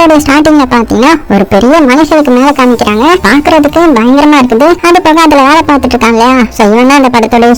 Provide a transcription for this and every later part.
படத்தோட ஸ்டார்டிங்ல பாத்தீங்கன்னா ஒரு பெரிய மலைகளுக்கு மேல காமிக்கிறாங்க. பாக்குறதுக்கு பயங்கரமா இருக்குது. அது போக அதுல வேலை பார்த்துட்டு இருக்காங்க இல்லையா, சோ இவன் தான் அந்த படத்தோட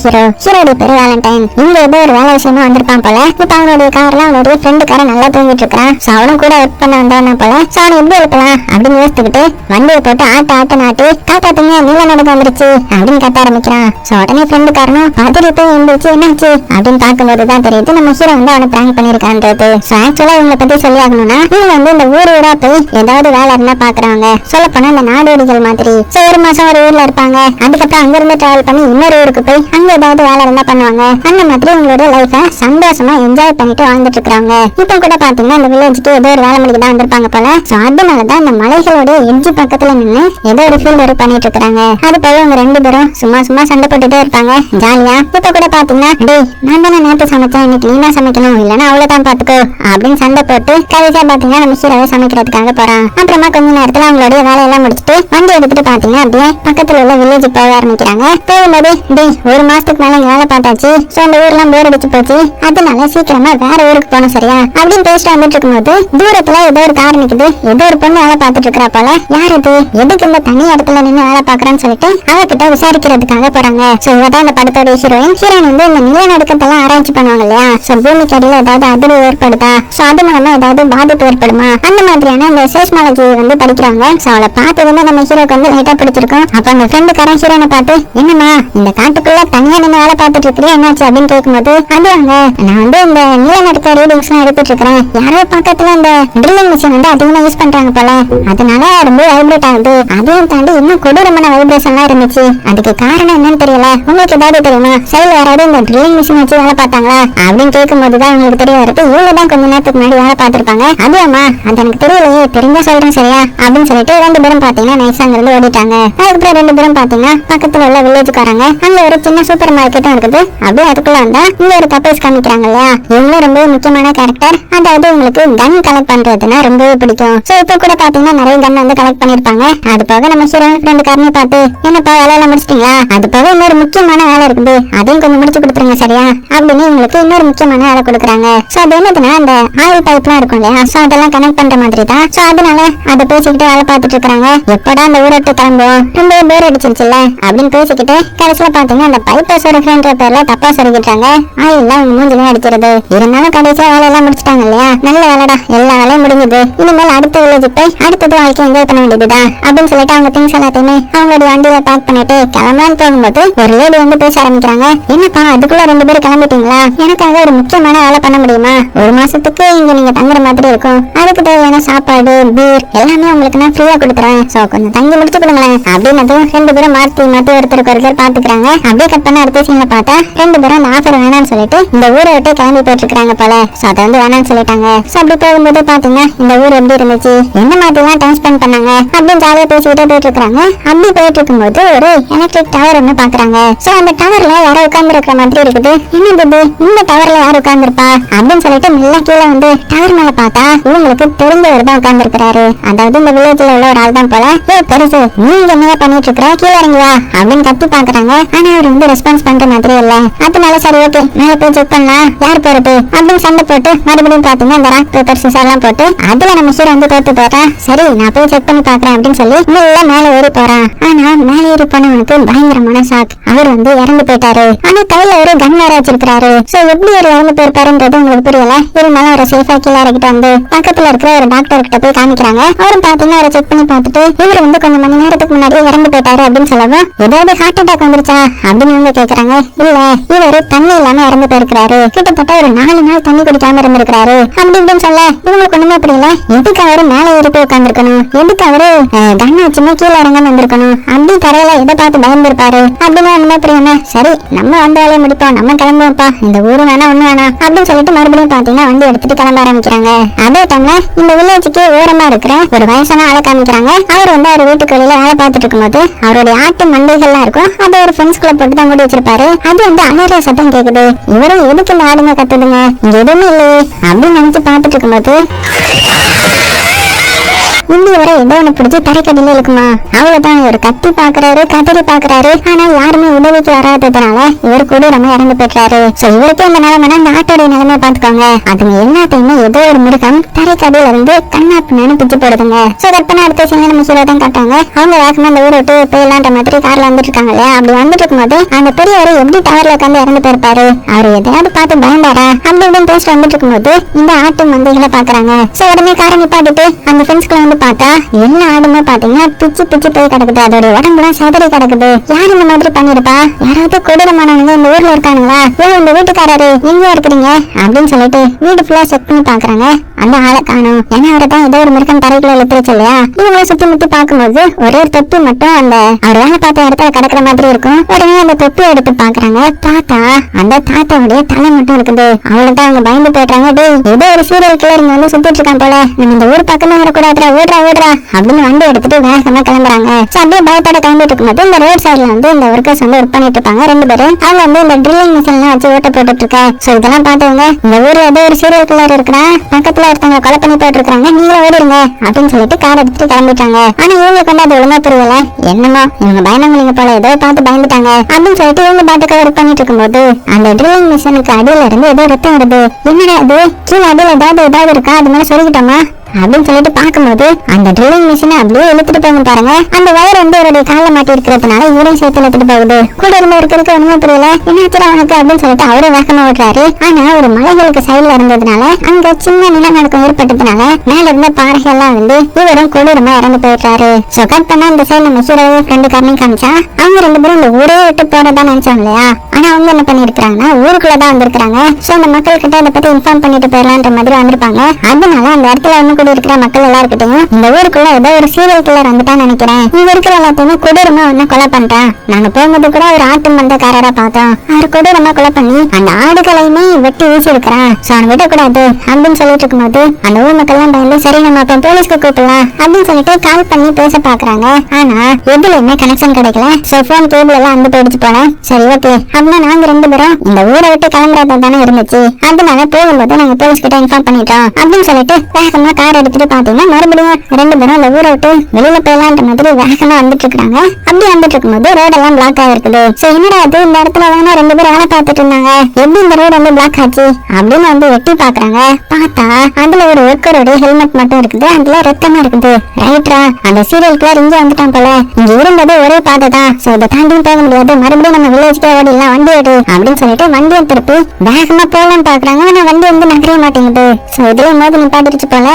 ஹீரோடைய பேரு வேலண்டைன். இங்க ஏதோ ஒரு வேலை விஷயமா வந்திருப்பான் போல. இப்ப அவனுடைய கார்ல அவனுடைய ஃப்ரெண்டு கார நல்லா தூங்கிட்டு இருக்கான். சோ அவனும் கூட ஒர்க் பண்ண வந்தானா போல. சோ அவன் எப்படி எழுப்பலாம் அப்படின்னு யோசிச்சுக்கிட்டு வண்டியை போட்டு ஆட்ட நாட்டி காப்பாத்துங்க நீல நடக்க வந்துருச்சு அப்படின்னு கத்த ஆரம்பிக்கிறான். சோ உடனே ஃப்ரெண்டு காரனும் பாத்துட்டு போய் எழுந்துச்சு என்னாச்சு அப்படின்னு பார்க்கும்போதுதான் தெரியுது நம்ம ஹீரோ வந்து அவனை பிராங்க் பண்ணிருக்கான்றது. சோ ஆக்சுவலா இவங்களை பத்தி சொல்லி ஆகணும்னா இவங்க வந்து இந்த ஊரா போய் ஏதாவது வேலை இருந்தா பாக்குறாங்க. சொல்ல போனா இந்த நாடோடிகள் மாதிரி. சோ ஒரு மாசம் ஒரு ஊர்ல இருப்பாங்க. அதுக்கப்புறம் அங்க இருந்து டிராவல் பண்ணி இன்னொரு ஊருக்கு போய் அங்க ஏதாவது வேலை இருந்தா பண்ணுவாங்க. அந்த மாதிரி உங்களோட லைஃப சந்தோஷமா என்ஜாய் பண்ணிட்டு வாழ்ந்துட்டு இருக்காங்க. இப்ப கூட பாத்தீங்கன்னா இந்த வில்லேஜ்க்கு ஏதோ ஒரு வேலை முடிக்க தான் வந்திருப்பாங்க போல. சோ அதனாலதான் இந்த மலைகளோட எட்ஜ் பக்கத்துல நின்று ஏதோ ஒரு ஃபீல்ட் ஒர்க் பண்ணிட்டு இருக்காங்க. அது போய் அவங்க ரெண்டு பேரும் சும்மா சண்டை போட்டுட்டே இருப்பாங்க ஜாலியா. இப்ப கூட பாத்தீங்கன்னா டேய் நான் தானே நேற்று சமைச்சேன், இன்னைக்கு நீ தான் சமைக்கணும், இல்லன்னா அவ்வளவுதான் பாத்துக்கோ அப்படின்னு சண்டை போட்டு கடைசியா பாத்தீங்கன்னா நம்ம ஹீரோவை சமைக்கிறதுக்காக போறான். அப்புறமா கொஞ்ச நேரத்துல அவங்களுடைய வேலையெல்லாம் முடிச்சுட்டு வண்டி எடுத்துட்டு பாத்தீங்கன்னா அப்படியே பக்கத்துல உள்ள வில்லேஜ் போக ஆரம்பிக்கிறாங்க. போகும்போது டேய் ஒரு மாசத்துக்கு மேல வேலை பார்த்தாச்சு, சோ அந்த ஊர்லாம் போர் அடிச்சு போச்சு, அதனால சீக்கிரமா வேற ஊருக்கு போகணும் சரியா அப்படின்னு பேசிட்டு வந்துட்டு இருக்கும்போது தூரத்துல ஏதோ ஒரு கார் நிக்குது. ஏதோ ஒரு பொண்ணு வேலை பார்த்துட்டு இருக்கா போல. யார் இது, எதுக்கு இந்த தனி இடத்துல நின்று வேலை பாக்குறான்னு சொல்லிட்டு அவகிட்ட விசாரிக்கிறதுக்காக போறாங்க. சோ இவதான் இந்த படத்தோட ஹீரோயின் வந்து இந்த நிலநடுக்கத்தெல்லாம் ஆராய்ச்சி பண்ணுவாங்க இல்லையா. சோ பூமிக்கு அடியில ஏதாவது அதிர்வு ஏற்படுதா, சோ அது மூலமா ஏதாவது பாதிப்பு ஏற்படுமா, அந்த மாதிரியான இந்த சேஸ்மாலஜி வந்து படிக்கிறாங்க. சோ அவளை பார்த்து வந்து நம்ம ஹீரோக்கு வந்து லைட்டா பிடிச்சிருக்கும். அப்ப அந்த ஃப்ரெண்டு காரன் ஹீரோனை பார்த்து என்னமா இந்த காட்டுக்குள்ள தனியா நின்று வேலை பார்த்துட்டு இருக்கிறியா என்னாச்சு அப்படின்னு கேட்கும்போது அதுவாங்க நான் வந்து இந்த நிலநடுக்க ரீடிங்ஸ் எல்லாம் எடுத்துட்டு இருக்கிறேன். யாரோ பக்கத்துல இந்த ட்ரில்லிங் மிஷின் வந்து அதிகமா யூஸ் பண்றாங்க போல, அதனால ரொம்ப வைப்ரேட் ஆகுது. அதையும் தாண்டி இன்னும் கொடூரமான வைப்ரேஷன் எல்லாம் இருந்துச்சு. அதுக்கு காரணம் என்னன்னு தெரியல, உங்களுக்கு ஏதாவது தெரியுமா, சைடுல யாராவது இந்த ட்ரில்லிங் மிஷின் வச்சு வேலை பார்த்தாங்களா அப்படின்னு கேட்கும்போதுதான் உங்களுக்கு தெரிய வருது இவங்க தான் கொஞ்ச நேரத்துக்கு முன்னாடி வேலை பார்த்திருப்பாங்க. அதுவாமா அது எனக்கு தெரியலையே, தெரிஞ்சா சொல்றேன் சரியா அப்படின்னு சொல்லிட்டு ரெண்டு பேரும் பாத்தீங்கன்னா நைஸா அங்கிருந்து ஓடிட்டாங்க. அதுக்கப்புறம் ரெண்டு பேரும் பாத்தீங்கன்னா பக்கத்துல உள்ள வில்லேஜுக்கு வராங்க. அங்க ஒரு சின்ன சூப்பர் மார்க்கெட்டும் இருக்குது. அப்படியே அதுக்குள்ள வந்தா இங்க ஒரு கப்பல்ஸ் காமிக்கிறாங்க இல்லையா. இவங்களும் ரொம்ப முக்கியமான கேரக்டர். அதாவது உங்களுக்கு கன் கலெக்ட் பண்றதுன்னா ரொம்பவே பிடிக்கும். சோ இப்ப கூட பாத்தீங்கன்னா நிறைய கன் வந்து கலெக்ட் பண்ணிருப்பாங்க. அது போக நம்ம ரெண்டு காரனையும் பார்த்து என்னப்பா வேலையெல்லாம் முடிச்சிட்டீங்களா, அது போக இன்னொரு முக்கியமான வேலை இருக்குது, அதையும் கொஞ்சம் முடிச்சு கொடுத்துருங்க சரியா அப்படின்னு இவங்களுக்கு இன்னொரு முக்கியமான வேலை கொடுக்குறாங்க. சோ அது என்னதுன்னா அந்த ஆயில் பைப் எல்லாம் இருக்கும் இல்லையா, சோ அதெல்லாம் கனெக்ட் பண்ற மாதிரி தான். சோ அதனால அதை பேசிக்கிட்டு வேலை பார்த்துட்டு இருக்காங்க. எப்படா அந்த ஊரட்டு கிளம்புவோம், ரொம்ப போர் அடிச்சிருச்சுல்ல அப்படின்னு பேசிக்கிட்டு கடைசியில பாத்தீங்கன்னா அந்த பைப்பை சொருகின்ற பேர்ல தப்பா சொருகிட்டாங்க. ஆயில் அவங்க மூஞ்சிலே அடிக்கிறது. இருந்தாலும் கடைசியா வேலையெல்லாம் முடிச்சிட்டாங்க இல்லையா. நல்ல வேலைடா, எல்லா வேலையும் முடிஞ்சது. இனிமேல் அடுத்த வில்லேஜ் போய் அடுத்தது வாழ்க்கை என்ஜாய் பண்ண வேண்டியதுதான் அப்படின்னு சொல்லிட்டு அவங்க திங்ஸ் எல்லாத்தையுமே அவங்களுடைய வண்டியில பேக் பண்ணிட்டு கிளம்பலான்னு போகும்போது ஒரு லேடி வந்து பேச ஆரம்பிக்கிறாங்க. என்னப்பா அதுக்குள்ள ரெண்டு பேரும் கிளம்பிட்டீங்களா, எனக்காக ஒரு முக்கியமான வேலை பண்ண முடியுமா, ஒரு மாசத்துக்கு இங்க நீங்க தங்குற மாதிரி இருக்கும், அதுக்கு தேவையான சாப்பாடு பீர் எல்லாமே உங்களுக்கு நான் ஃப்ரீயா கொடுத்துறேன், சோ கொஞ்சம் தங்கி முடிச்சு கொடுங்களேன் அப்படின்னு ரெண்டு பேரும் மாத்தி ஒருத்தருக்கு ஒருத்தர் பாத்துக்கிறாங்க. அப்படியே கட் பண்ண அடுத்த சீன்ல பார்த்தா ரெண்டு பேரும் அந்த ஆஃபர் வேணாம்னு சொல்லிட்டு இந்த ஊரை விட்டு கிளம்பி போயிட்டு இருக்காங்க போல. சோ அதை வந்து வேணாம்னு சொல்லிட்டாங்க. சோ அப்படி போகும்போது பாத்தீங்கன்னா இந்த ஊர் எப்படி இருந்துச்சு, என்ன மாதிரி எல்லாம் டைம் ஸ்பெண்ட் பண்ணாங்க அப்படின்னு ஜாலியா பேசிக்கிட்டே போயிட்டு இருக்காங்க. அப்படி போயிட்டு இருக்கும்போது ஒரு எலக்ட்ரிக் டவர் ஒண்ணு பாக்குறாங்க. சோ அந்த டவர்ல யாரோ உட்கார்ந்து இருக்கிற மாதிரி இருக்குது. என்னது இந்த டவர்ல யார் உட்கார்ந்துருப்பா அப்படின்னு சொல்லிட்டு மெல்ல கீழே வந்து டவர் மேல பார்த்தா இவங்களுக்கு தெரிஞ்சவர் தான் உட்கார்ந்து இருக்கிறாரு. அதாவது இந்த வில்லேஜ்ல உள்ள ஒரு ஆள் தான் போல. பெருசு நீங்க என்ன பண்ணிட்டு இருக்கிற, கீழே இறங்குவா அப்படின்னு கத்தி பாக்குறாங்க. ஆனா அவர் வந்து ரெஸ்பான்ஸ் பண்ற மாதிரி இல்ல. அதனால சரி ஓகே மேல போய் செக் பண்ணலாம் யார் போறது அப்படின்னு சண்டை போட்டு மறுபடியும் பாத்தீங்கன்னா அந்த ராக் பேப்பர் சிசர் எல்லாம் போட்டு அதுல நம்ம ஹீரோ வந்து தோத்து போறா. சரி நான் போய் செக் பண்ணி பாக்குறேன் அப்படின்னு சொல்லி மெல்ல மேல ஏறி போறான். ஆனா மேல ஏறி போனவனுக்கு பயங்கரமான ஷாக். அவர் வந்து இறந்து போயிட்டாரு. ஆனா கையில ஒரு கன் வேற வச்சிருக்காரு. சோ எப்படி ஒரு இறந்து போயிருப்பாருன்றது உங்களுக்கு புரியல. இருந்தாலும் ஒரு சேஃபா கீழே இறக்கிட்டு வந்து பக்கத்துல இருக்கிற ஒரு டாக்டர் கிட்ட போய் காமிக்கிறாங்க. அவரும் பாத்தீங்கன்னா அவரை செக் பண்ணி பார்த்துட்டு இவர் வந்து கொஞ்சம் மணி நேரத்துக்கு முன்னாடியே இறந்து போயிட்டாரு அப்படின்னு சொல்லவும் ஏதாவது ஹார்ட் அட்டாக் வந்துருச்சா அப்படின்னு இவங்க கேக்குறாங்க. இல்ல இவரு தண்ணி இல்லாம இறந்து போயிருக்கிறாரு, கிட்டத்தட்ட ஒரு 4 நாள் தண்ணி குடிக்காம இருந்திருக்கிறாரு அப்படி இப்படின்னு சொல்ல இவங்களுக்கு ஒண்ணுமே புரியல. எதுக்கு அவரு மேல ஏறி போய் உட்கார்ந்துருக்கணும், எதுக்கு அவரு கண்ணை வச்சுமே கீழே இறங்காம வந்திருக்கணும், அப்படி தரையில எதை பார்த்து பயந்துருப்பாரு அப்படின்னு ஒண்ணுமே புரியாம சரி நம்ம வந்த வேலையை முடிப்போம், நம்ம கிளம்புவோம்ப்பா, இந்த ஊரு வேணா ஒண்ணு வேணாம் அப்படின்னு சொல்லிட்டு மறுபடியும் பாத்தீங்கன்னா வண்டி எடுத்துட்டு கிளம்ப ஆரம்பிக்கிறாங்க. அதே டைம்ல இந்த வில்லேஜுக்கு ஓரமா இருக்கிற ஒரு வயசான ஆளை காமிக்கிறாங்க. அவர் வந்து அவர் வீட்டுக்கு வெளியில வேலை பார்த்துட்டு இருக்கும்போது அவருடைய ஆட்டு மண்டைகள்லாம் இருக்கும், அதை ஒரு ஃப்ரெண்ட்ஸ்குள்ள போட்டு தான் மூடி வச்சிருப்பாரு. அது வந்து அலற சத்தம் கேக்குது. இவரும் எதுக்கு இந்த ஆடுங்க கத்துதுங்க, இங்க எதுவுமே இல்லையே அப்படின்னு நினைச்சு பார்த்துட்டு இருக்கும்போது இன்னி வரை ஏதோ ஒண்ணு பிடிச்சி தரைக்கடியில இருக்குமா. அவ்வளவுதான், இவர் கத்தி பாக்குறாரு, கதறி பாக்குறாரு. ஆனா யாருமே உதவிக்கு வராததுனால இவர் கூட நம்ம இறந்து போயிட்டாரு. சோ இவருக்கு இந்த நிலைமைனா இந்த ஆட்டோட நிலைமை பாத்துக்கோங்க. அதுங்க எல்லாத்தையுமே ஏதோ ஒரு மிருகம் தரைக்கடியில இருந்து கண்ணாப்பின்னு பிச்சு போடுதுங்க. சோ கற்பனை அடுத்த சீன்ல நம்ம ஹீரோ தான் காட்டாங்க. அவங்க வேகமா அந்த ஊரை விட்டு போயிடலான்ற மாதிரி கார்ல வந்துட்டு இருக்காங்க இல்லையா. அப்படி வந்துட்டு இருக்கும்போது அந்த பெரியவர் எப்படி டவர்ல உட்காந்து இறந்து போயிருப்பாரு, அவரு எதையாவது பார்த்து பயந்தாரா அப்படி இப்படின்னு பேசிட்டு வந்துட்டு இருக்கும்போது இந்த ஆட்டு மந்தைகளை பாக்குறாங்க. சோ உடனே காரை நிப்பாட்டிட்டு அந்த ஃப்ரெண்ட்ஸ்குள்ள வந்து பார்த்தா எல்லா ஆடுமே பாத்தீங்கன்னா பிச்சு பிச்சு போய் கிடக்குது. அதோட உடம்புலாம் சதறி கிடக்குது. யார் இந்த மாதிரி பண்ணிருப்பா? யாராவது கொடூரமானவங்க இந்த ஊர்ல இருக்கானுங்களா? ஏன் இந்த வீட்டுக்காரரு எங்க இருக்கிறீங்க அப்படின்னு சொல்லிட்டு வீடு ஃபுல்லா செக் பண்ணி பாக்குறாங்க. அந்த ஆளை காணும். ஏன்னா அவரை தான் ஏதோ ஒரு மிருகம் தரைக்குள்ள எழுத்துருச்சு இல்லையா. இவங்களை சுத்தி முத்தி பார்க்கும்போது ஒரே ஒரு தொப்பி மட்டும் அந்த அவர் வேலை பார்த்த இடத்துல கிடக்குற மாதிரி இருக்கும். உடனே அந்த தொப்பி எடுத்து பாக்குறாங்க. பார்த்தா அந்த தாத்தாவுடைய தலை மட்டும் இருக்குது. அவ்வளவுதான் அவங்க பயந்து போயிட்டாங்க. ஏதோ ஒரு சீரியல் கிளர் இங்க வந்து சுத்திட்டு இருக்கான் போல, நம்ம இந்த ஊர் பக்கமே வரக்கூடாதுரா, ஓடுறா ஓடுறா அப்படின்னு வண்டி எடுத்துட்டு வேகமா கிளம்புறாங்க. அப்படியே பயத்தோட கிளம்பிட்டு இருக்கும்போது இந்த ரோட் சைட்ல வந்து இந்த ஒர்க்கர்ஸ் வந்து ஒர்க் பண்ணிட்டு இருப்பாங்க. ரெண்டு பேரும் அவங்க வந்து இந்த ட்ரில்லிங் மிஷின் எல்லாம் வச்சு ஓட்ட போட்டுட்டு இருக்கா. சோ இதெல்லாம் பார்த்தவங்க இந்த ஊர் ஏதோ ஒரு சீரியல் கிளர் இருக்கிறா, பக்கத்துல ஒருத்தவங்க கொலை பண்ணி போயிட்டு இருக்காங்க, நீங்களே ஓடிடுங்க அப்படின்னு சொல்லிட்டு கார் எடுத்துட்டு கிளம்பிட்டாங்க. ஆனா இவங்க கொண்டு அது ஒழுங்கா புரியல. என்னமோ இவங்க பயணங்களிங்க போல ஏதோ பார்த்து பயந்துட்டாங்க அப்படின்னு சொல்லிட்டு இவங்க பாட்டுக்கு ஒர்க் பண்ணிட்டு இருக்கும்போது அந்த ட்ரில்லிங் மிஷினுக்கு அடியில இருந்து ஏதோ ரத்தம் வருது. என்னடா அது, கீழே அடியில ஏதாவது இருக்கா, அது மாதிரி சொல்லிக்கிட்டோமா அப்படின்னு சொல்லிட்டு பாக்கும்போது அந்த ட்ரில்லிங் மிஷினை அப்படியே இழுத்துட்டு போங்க பாருங்க. அந்த வயர் வந்து இவருடைய கால மாட்டி இருக்கிறதுனால இவரையும் சேர்த்து இழுத்துட்டு போகுது. கூட இருந்த இருக்கிறதுக்கு ஒண்ணுமே புரியல, என்னாச்சு அவனுக்கு அப்படின்னு சொல்லிட்டு அவரே வேகமா ஓட்டுறாரு. ஆனா ஒரு மலைகளுக்கு சைடுல இருந்ததுனால அங்க சின்ன நிலநடுக்கம் ஏற்பட்டதுனால மேல இருந்த பாறைகள் எல்லாம் வந்து இவரும் கொடூரமா இறந்து போயிட்டாரு. சோ கட் பண்ணா இந்த சைடு நம்ம ஹீரோவை ஃப்ரெண்டு காரணையும் காமிச்சா அவங்க ரெண்டு பேரும் இந்த ஊரே விட்டு போறதா நினைச்சாங்க இல்லையா. ஆனா அவங்க என்ன பண்ணிருக்காங்கன்னா ஊருக்குள்ளதான் வந்திருக்காங்க. சோ அந்த மக்கள் கிட்ட இதை பத்தி இன்ஃபார்ம் பண்ணிட்டு போயிடலான்ற மாதிரி வந்திருப்பாங்க. அதனால அந்த இடத்துல ஒண்ணு இருக்கிற மக்கள் எல்லாருக்கிட்டையும் இந்த ஊருக்குள்ள ஏதோ ஒரு சீரியல் கில்லர் வந்துட்டான்னு நினைக்கிறேன், இங்க இருக்கிற எல்லாத்தையுமே கொடூரமா ஒண்ணு கொலை பண்ணிட்டான். நாங்க போகும்போது கூட ஒரு ஆட்டு மந்தக்காரரா பார்த்தோம், அவர் கொடூரமா கொலை பண்ணி அந்த ஆடுகளையுமே வெட்டி வீசி இருக்கிறான். சோ அவன் விடக்கூடாது அப்படின்னு சொல்லிட்டு இருக்கும்போது அந்த ஊர் மக்கள் எல்லாம் பயந்து சரி நம்ம அப்ப போலீஸ்க்கு கூப்பிடலாம் அப்படின்னு சொல்லிட்டு கால் பண்ணி பேச பாக்குறாங்க. ஆனா எதுலயுமே கனெக்ஷன் கிடைக்கல. சோ போன் கேபிள் எல்லாம் வந்து போயிடுச்சு போல. சரி ஓகே அப்படின்னா நாங்க ரெண்டு பேரும் இந்த ஊரை விட்டு கிளம்புறதா தானே இருந்துச்சு, அதனால போகும்போது நாங்க போலீஸ் கிட்ட இன்ஃபார்ம் பண்ணிட்டோம் அப்படின்னு சொல்லிட்டு வேகமா கார் எடுத்துட்டு பாத்தீங்கன்னா மறுபடியும் ரெண்டு பேரும் அந்த ஊரை விட்டு வெளியில போயிடலான்ற மாதிரி வேகமா வந்துட்டு இருக்காங்க. அப்படி வந்துட்டு இருக்கும்போது ரோடு எல்லாம் பிளாக் ஆகிருக்குது. சோ என்னடா அது, இந்த இடத்துல தானே ரெண்டு பேரும் வேலை பார்த்துட்டு இருந்தாங்க, எப்படி இந்த ரோடு வந்து பிளாக் ஆச்சு அப்படின்னு வந்து வெட்டி பாக்குறாங்க. பார்த்தா அதுல ஒரு ஒர்க்கரோட ஹெல்மெட் மட்டும் இருக்குது, அதுல ரத்தமா இருக்குது. ரைட்ரா, அந்த சீரியல் கிளர் இங்க வந்துட்டான் போல, இங்க இருந்தது ஒரே பாதை தான். சோ இதை தாண்டியும் போக முடியாது, மறுபடியும் நம்ம வில்லேஜ்க்கு ஓடிடலாம், வண்டி எடு அப்படின்னு சொல்லிட்டு வண்டியை திருப்பி வேகமா போகலான்னு பாக்குறாங்க. ஆனா வண்டி வந்து நகரவே மாட்டேங்குது. சோ இதுல மோதி நிப்பாட்டிருச்சு போல.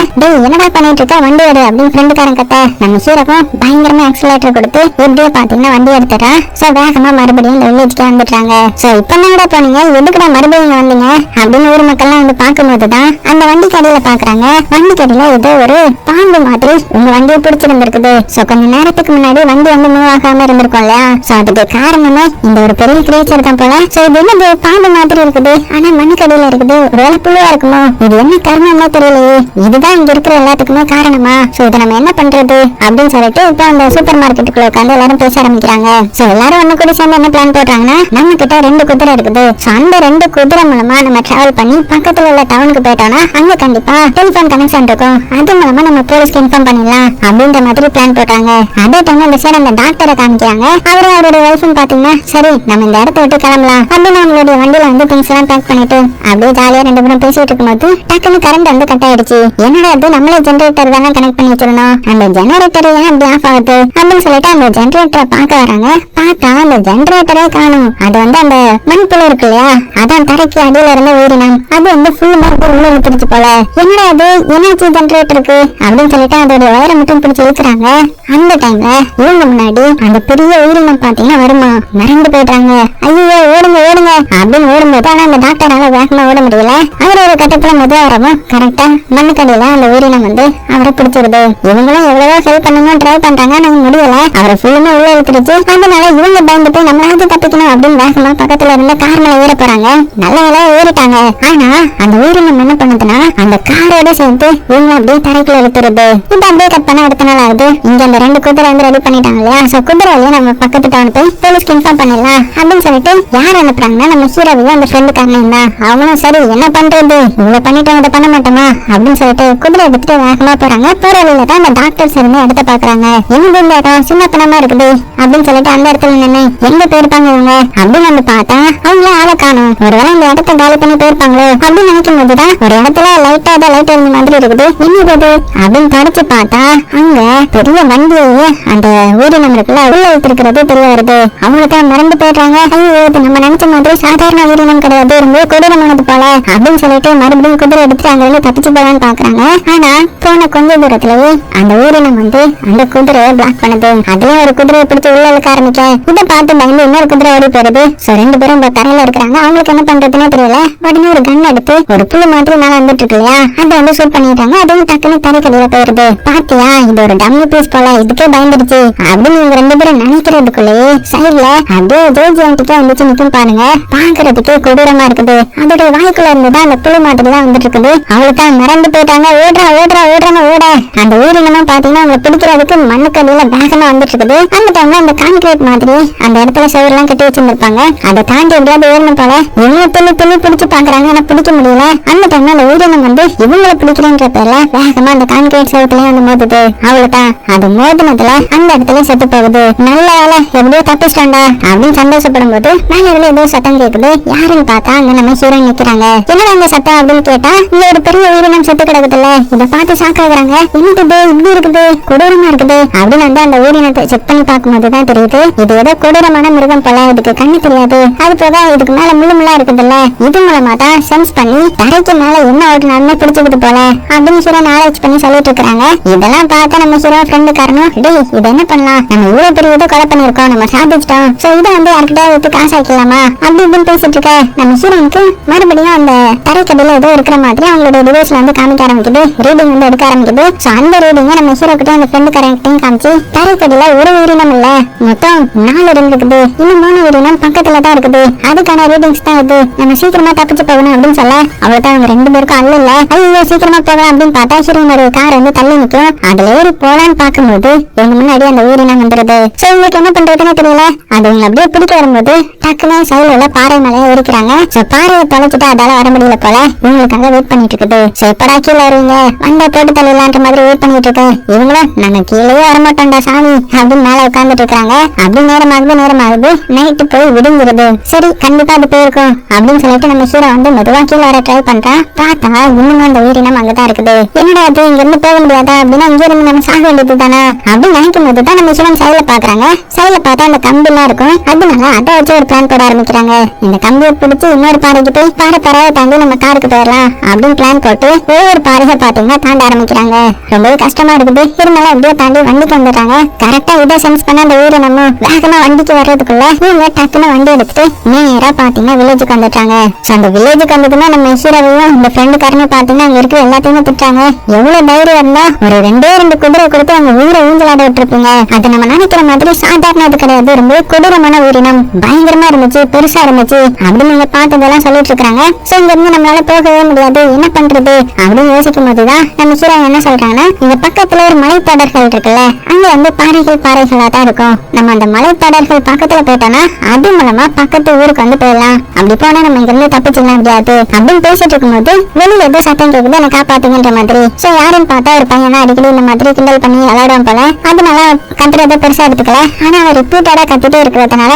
என்னடா பண்ணிட்டு இருக்க, வண்டி எடு அப்படின்னு ஃப்ரெண்டுக்காரன் கத்த நம்ம ஹீரோக்கும் பயங்கரமா ஆக்சிலேட்டர் கொடுத்து எப்படியே பாத்தீங்கன்னா வண்டி எடுத்துட்டா. சோ வேகமா மறுபடியும் இந்த வில்லேஜ்க்கு வந்துட்டாங்க. சோ இப்ப என்னடா போனீங்க, எதுக்குடா மறுபடியும் வந்தீங்க அப்படின்னு ஊர் மக்கள் எல்லாம் வந்து பாக்கும்போதுதான் அந்த வண்டி கடையில பாக்குறாங்க. வண்டி கடையில ஏதோ ஒரு பாம்பு மாதிரி உங்க வண்டியை பிடிச்சிருந்திருக்குது. சோ கொஞ்ச நேரத்துக்கு முன்னாடி வண்டி வந்து மூவ் ஆகாம இருந்திருக்கும் இல்லையா. சோ அதுக்கு காரணமே இந்த ஒரு பெரிய கிரேச்சர் தான் போல. சோ இது என்னது பாம்பு மாதிரி இருக்குது, ஆனா மண்ணு கடையில இருக்குது, ஒருவேளை புழுவா இருக்குமோ, இது என்ன கர்மமா தெரியலையே, இதுதான் இங்க இருக்கிற எல்லாத்துக்குமே காரணமா. சோ இதை நம்ம என்ன பண்றது அப்படின்னு சொல்லிட்டு இப்ப அந்த சூப்பர் மார்க்கெட்டுக்குள்ள உட்காந்து எல்லாரும் பேச ஆரம்பிக்கிறாங்க. சோ எல்லாரும் ஒண்ணு கூட சேர்ந்து என்ன பிளான் போடுறாங்கன்னா, நம்ம கிட்ட 2 குதிரை இருக்குது. சோ அந்த 2 குதிரை மூலமா நம்ம டிராவல் பண்ணி பக்கத்துல உள்ள டவுனுக்கு போயிட்டோம்னா அங்க கண்டிப்பா டெலிபோன் கனெக்ஷன் இருக்கும், அது மூலமா நம்ம போலீஸ்க்கு இன்ஃபார்ம் பண்ணிடலாம் அப்படின்ற மாதிரி பிளான் போட்டாங்க. அதே டைம் அந்த சைடு அந்த டாக்டரை காமிக்கிறாங்க. அவரும் அவருடைய வைஃபும் பாத்தீங்கன்னா சரி நம்ம இந்த இடத்த விட்டு கிளம்பலாம் அப்படின்னு நம்மளுடைய வண்டியில வந்து திங்ஸ் எல்லாம் பேக் பண்ணிட்டு அப்படியே ஜாலியா 2 பேரும் பேசிட்டு இருக்கும்போது டக்குன்னு கரண்ட் வந்து கட் ஆயிடுச்சு. என்னடா அது, நம்மளே ஜெனரேட்டர் தானே கனெக்ட் பண்ணி வச்சிருந்தோம், அந்த ஜெனரேட்டர் ஏன் அப்படி ஆஃப் ஆகுது அப்படின்னு சொல்லிட்டு அந்த ஜெனரேட்டரை பார்க்க வராங்க. பார்த்தா அந்த ஜெனரேட்டரே காணும். அது வந்து அந்த மண்புழு இருக்கு இல்லையா, அதான் தரைக்கு அடியில இருந்த உயிரினம், அது வந்து ஃபுல் மார்க் உள்ள விட்டுருச்சு போல. என்னடா அது, என்னாச்சு ஜெனரேட்டருக்கு அப்படின்னு சொல்லிட்டு அதோட வயரை மட்டும் பிடிச்சி இழுக்கிறாங்க. அந்த டைம்ல இவங்க முன்னாடி அந்த பெரிய உயிரினம் பாத்தீங்கன்னா வருமா, மறந்து போயிட்டாங்க. ஐயோ ஓடுங்க ஓடுங்க அப்படின்னு ஓடும்போது ஆனா அந்த டாக்டரால வேகமா ஓட முடியல. அவர் ஒரு கட்டத்துல முதல் வரவும் கரெக்டா மண்ணுக்கடியில அந்த உயிரினம் வந்து அவரை பிடிச்சிருது. இவங்களும் எவ்வளவோ ஹெல்ப் பண்ணணும் ட்ரை பண்றாங்க, நாங்க முடியல, அவரை ஃபுல்லுமே உள்ள இழுத்துருச்சு. அதனால இவங்க பயந்துட்டு நம்மளாவது தப்பிக்கணும் அப்படின்னு வேகமா பக்கத்துல இருந்த கார் மேல ஏற போறாங்க. நல்ல வேலை ஏறிட்டாங்க. ஆனா அந்த உயிரினம் என்ன பண்ணுதுன்னா அந்த காரோட சேர்த்து இவங்க அப்படியே தரைக்குள்ள இழுத்துருது. இப்ப அப்படியே கட் பண்ண அடுத்த நாள் ஆகுது. இங்க அந்த 2 குதிரை வந்து ரெடி பண்ணிட்டாங்க இல்லையா. சோ குதிரை வழியா நம்ம பக்கத்து டவுன் போய் போலீஸ்க்கு இன்ஃபார்ம் பண்ணிடலாம் அப்படின்னு சொல்லிட்டு யார் அனுப்புறாங்கன்னா நம்ம ஹீரோவையும் அந்த ஃப்ரெண்டு காரணம் தான். அவங்களும் சரி என்ன பண்றது, இவ்வளவு பண்ணிட்டு அதை பண்ண மாட்டோமா அப்படின்னு சொல்லிட்டு குதிரை குதிரை எடுத்துட்டு வேகமா போறாங்க. போற வழியில தான் அந்த டாக்டர்ஸ் இருந்து இடத்த பாக்குறாங்க. எங்க இந்த இடம் சின்னத்தனமா இருக்குது அப்படின்னு சொல்லிட்டு அந்த இடத்துல நின்று எங்க போயிருப்பாங்க இவங்க அப்படின்னு வந்து பார்த்தா அவங்கள ஆளை காணும். ஒருவேளை இந்த இடத்த காலி பண்ணி போயிருப்பாங்களோ அப்படின்னு நினைக்கும் போதுதான் ஒரு இடத்துல லைட்டா லைட் இருந்த மாதிரி இருக்குது. என்னது அப்படின்னு தொடச்சு பார்த்தா அங்க பெரிய வண்டியே அந்த உயிரினம் இருக்குல்ல உள்ள வைத்திருக்கிறது தெரிய வருது. அவங்களுக்கு மறந்து போயிடுறாங்க. ஐயோ இது நம்ம நினைச்ச மாதிரி சாதாரண உயிரினம் கிடையாது, ரொம்ப கொடூரமானது போல அப்படின்னு சொல்லிட்டு மறுபடியும் குதிரை எடுத்து அங்க இருந்து தப்பிச்சு போலான்னு பாக்குறாங்க. ஆனா போன கொஞ்ச தூரத்திலேயே அந்த உயிரினம் வந்து அந்த குதிரையை பிளாக் பண்ணுது. அதுலயும் ஒரு குதிரையை பிடிச்சு உள்ள இழுக்க ஆரம்பிக்க இதை பார்த்து பயந்து இன்னொரு குதிரை ஓடி போயிருது. ரெண்டு பேரும் தரையில இருக்கிறாங்க. அவங்களுக்கு என்ன பண்றதுன்னு தெரியல. உடனே ஒரு கன் எடுத்து ஒரு புழு மாதிரி மேல வந்துட்டு இருக்கு இல்லையா, அதை வந்து ஷூட் பண்ணிட்டாங்க. அதுவும் டக்குன்னு தரைக்கடியில போயிருது. பாத்தியா இது ஒரு டம்மி பீஸ் போல, இதுக்கே பயந்துருச்சு அப்படின்னு இவங்க ரெண்டு பேரும் நினைக்கிறதுக்குள்ளேயே சைட்ல அப்படியே ஜோஜி ஆண்டிக்கே வந்துச்சு நிக்கும் பாருங்க. பாக்குறதுக்கு கொடூரமா இருக்குது. அதோட வாய்க்குள்ள இருந்துதான் அந்த புழு மாதிரி தான் வந்துட்டு இருக்குது. அவளுக்கு மறந்து போயிட்டாங்க. ஓடுறான்னு ஓட அந்த ஊரினமா பாத்தீங்கன்னா அவங்க பிடிக்கிறதுக்கு மண்ணுக்கடியில வேகமா வந்துட்டு இருக்குது. அந்த டைம்ல அந்த கான்கிரீட் மாதிரி அந்த இடத்துல செவரு எல்லாம் கட்டி வச்சிருந்திருப்பாங்க. அதை தாண்டி எப்படியாவது ஏறணும் போல இவங்க துள்ளி பிடிச்சு பாக்குறாங்க. ஆனா பிடிக்க முடியல. அந்த டைம்ல அந்த உயிரினம் வந்து இவங்களை பிடிக்கிறேன்ற பேர்ல வேகமா அந்த கான்கிரீட் செவத்துலயும் வந்து மோதுது. அவ்வளவுதான் அது மோதினதுல அந்த இடத்துல செத்து போகுது. நல்ல வேலை எப்படியோ தப்பிச்சிட்டாண்டா அப்படின்னு சந்தோஷப்படும் போது மேல ஏதோ சத்தம் கேக்குது. யாருன்னு பார்த்தா அங்க நம்ம ஹீரோயின் நிக்கிறாங்க. என்னடா அந்த சத்தம் அப்படின்னு கேட்டா இங்க ஒரு பெரிய உயிரினம் செத்து கிடக்குதுல்ல, இதை பார்த்து சாக்காகிறாங்க. என்னது இப்படி இருக்குது, கொடூரமா இருக்குது அப்படின்னு வந்து அந்த உயிரினத்தை செக் பண்ணி பார்க்கும்போதுதான் தெரியுது இது ஏதோ கொடூரமான மிருகம் போல. இதுக்கு கண்ணு தெரியாது. அது போக இதுக்கு மேல முள்ளா இருக்குதுல்ல, இது மூலமா தான் சென்ஸ் பண்ணி தரைக்கு மேல என்ன ஓட்டுனாலுமே பிடிச்சிக்கிட்டு போல அப்படின்னு ஹீரோயின் ஆராய்ச்சி பண்ணி சொல்லிட்டு இருக்காங்க. இதெல்லாம் பார்த்தா நம்ம ஹீரோ ஃப்ரெண்டு காரணம் டேய் இது என்ன பண்ணலாம், நம்ம இவ்வளவு பெரிய இதை கொலை பண்ணிருக்கோம், நம்ம சாதிச்சிட்டோம், சோ இதை வந்து யார்கிட்ட எடுத்து காசு ஆக்கிடலாமா அப்படி இப்படின்னு பேசிட்டு இருக்க நம்ம ஹீரோயினுக்கு மறுபடியும் அந்த தரைக்கடியில ஏதோ இருக்கிற மாதிரி அவங்களோட டிவைஸ்ல வந்து காமிக்க ஆரம்பிக்குது. ரீடிங் வந்து எடுக்க ஆரம்பிக்குது. சோ அந்த ரீடிங்க நம்ம ஹீரோ கிட்ட அந்த ஃப்ரெண்டு காரங்கிட்டையும் காமிச்சு தரைக்கடியில ஒரு உயிரினம் இல்ல மொத்தம் 4 இருக்குது, இன்னும் 3 உயிரினம் பக்கத்துல தான் இருக்குது, அதுக்கான ரீடிங்ஸ் தான் இது, நம்ம சீக்கிரமா தப்பிச்சு போகணும் அப்படின்னு சொல்ல அவள்தான் அவங்க 2 பேருக்கும் அல்ல இல்ல ஐயோ சீக்கிரமா போகலாம் அப்படின்னு பார்த்தா ஹீரோயின் ஒரு கார் வந்து தள்ளி நிற்கும். அதுல ஏறி போலான்னு பார்க்கும்போது எங்க முன்னாடி அந்த உயிரினம் வந்துருது. சோ இவங்களுக்கு என்ன பண்றதுன்னு தெரியல. அது இவங்க அப்படியே பிடிக்க வரும்போது டக்குன்னு சைடுல உள்ள பாறை மேலே இருக்கிறாங்க. சோ பாறையை தொலைச்சிட்டு அதால வர முடியல போல இவங்களுக்காக வெயிட் பண்ணிட்டு இருக்குது. சோ எப்படா கீழே வருவீங்க வந்த போட்டு தள்ளிடலான்ற மாதிரி வெயிட் பண்ணிட்டு இருக்கு. இவங்களும் நாங்க கீழே வரமாட்டோம்டா சாமி அப்படின்னு மேல உட்கார்ந்துட்டு இருக்காங்க. அப்படி நேரமாகுது நைட்டு போய் விடுங்கிறது. சரி கண்டிப்பா அது போயிருக்கும் அப்படின்னு சொல்லிட்டு நம்ம ஹீரோ வந்து மெதுவா கீழே வர ட்ரை பண்றான். பார்த்தா இன்னும் அந்த உயிரினம் அங்கதான் இருக்குது. என்னடா அது இங்க இருந்து போக முடியாதா அப்படின்னா இங்க இருந்து நம்ம சாக வேண்டியது தானே அப்படின்னு நினைக்கும் போது தான் நம்ம ஹீரோ சைடுல பாக்குறாங்க. சைடுல பார்த்தா அந்த கம்பி எல்லாம் இருக்கும். அதனால அதை வச்சு ஒரு பிளான் போட ஆரம்பிக்கிறாங்க. இந்த கம்பியை பிடிச்சி இன்னொரு பாறைக்கு போய் பாறையை தாண்டி நம்ம காருக்கு போயிடலாம் அப்படின்னு பிளான் போட்டு ஒவ்வொரு பாறையை பாத்தீங்கன்னா தாண்ட ஆரம்பிக்கிறாங்க. ரொம்பவே கஷ்டமா இருக்குது. இருந்தாலும் எப்படியோ தாண்டி வண்டிக்கு வந்துடுறாங்க. கரெக்டா இதை சென்ஸ் பண்ண அந்த உயிரினமும் வேகமா வண்டிக்கு வர்றதுக்குள்ள இவங்க டக்குன்னு வண்டி எடுத்துட்டு நேரா பாத்தீங்கன்னா வில்லேஜுக்கு வந்துட்டாங்க. அந்த வில்லேஜுக்கு வந்ததுன்னா நம்ம ஹீரோவையும் இந்த ஃப்ரெண்டு காரனும் பாத்தீங்கன்னா அங்க இருக்கிற எல்லாத்தையுமே திட்டாங்க. எவ்வளவு தைரியம் இருந்தா ஒரு 2 குதிரை கொடுத்து அவங்க உயிரை ஊஞ்சலாட விட்டுருப்பீங்க. அது நம்ம நினைக்கிற மாதிரி சாதாரண அது கிடையாது, ரொம்ப கொடூரமான உயிரினம், பயங்கரமா இருந்துச்சு, பெருசா இருந்துச்சு அப்படின்னு நீங்க பார்த்ததெல்லாம் சொல்லிட்டு இருக்காங்க. சோ இங்க இருந்து நம்மளால போகவே முடியாது, என்ன பண்றது அப்படின்னு யோசிக்கும் போதுதான் நம்ம ஹீரோ என்ன சொல்றாங்கன்னா இங்க பக்கத்துல ஒரு மலைத்தொடர்கள் இருக்குல்ல, அங்க வந்து பாறைகளா தான் இருக்கும். நம்ம அந்த மலைத்தொடர்கள் பக்கத்துல போயிட்டோம்னா அது மூலமா பக்கத்து ஊருக்கு வந்து போயிடலாம். அப்படி போனா நம்ம இங்க இருந்து தப்பிச்சிடலாம் முடியாது அப்படின்னு பேசிட்டு இருக்கும்போது வெளியில ஏதோ சத்தம் கேக்குது, என்ன காப்பாத்துங்கன்ற மாதிரி. சோ யாருன்னு பார்த்தா ஒரு பையனா அடிக்கடி இந்த மாதிரி கிண்டல் பண்ணி விளையாடுவோம் போல. அதனால கத்துறத பெருசா எடுத்துக்கல. ஆனா அவர் ரிப்பீட்டடா கத்திட்டே இருக்கிறதுனால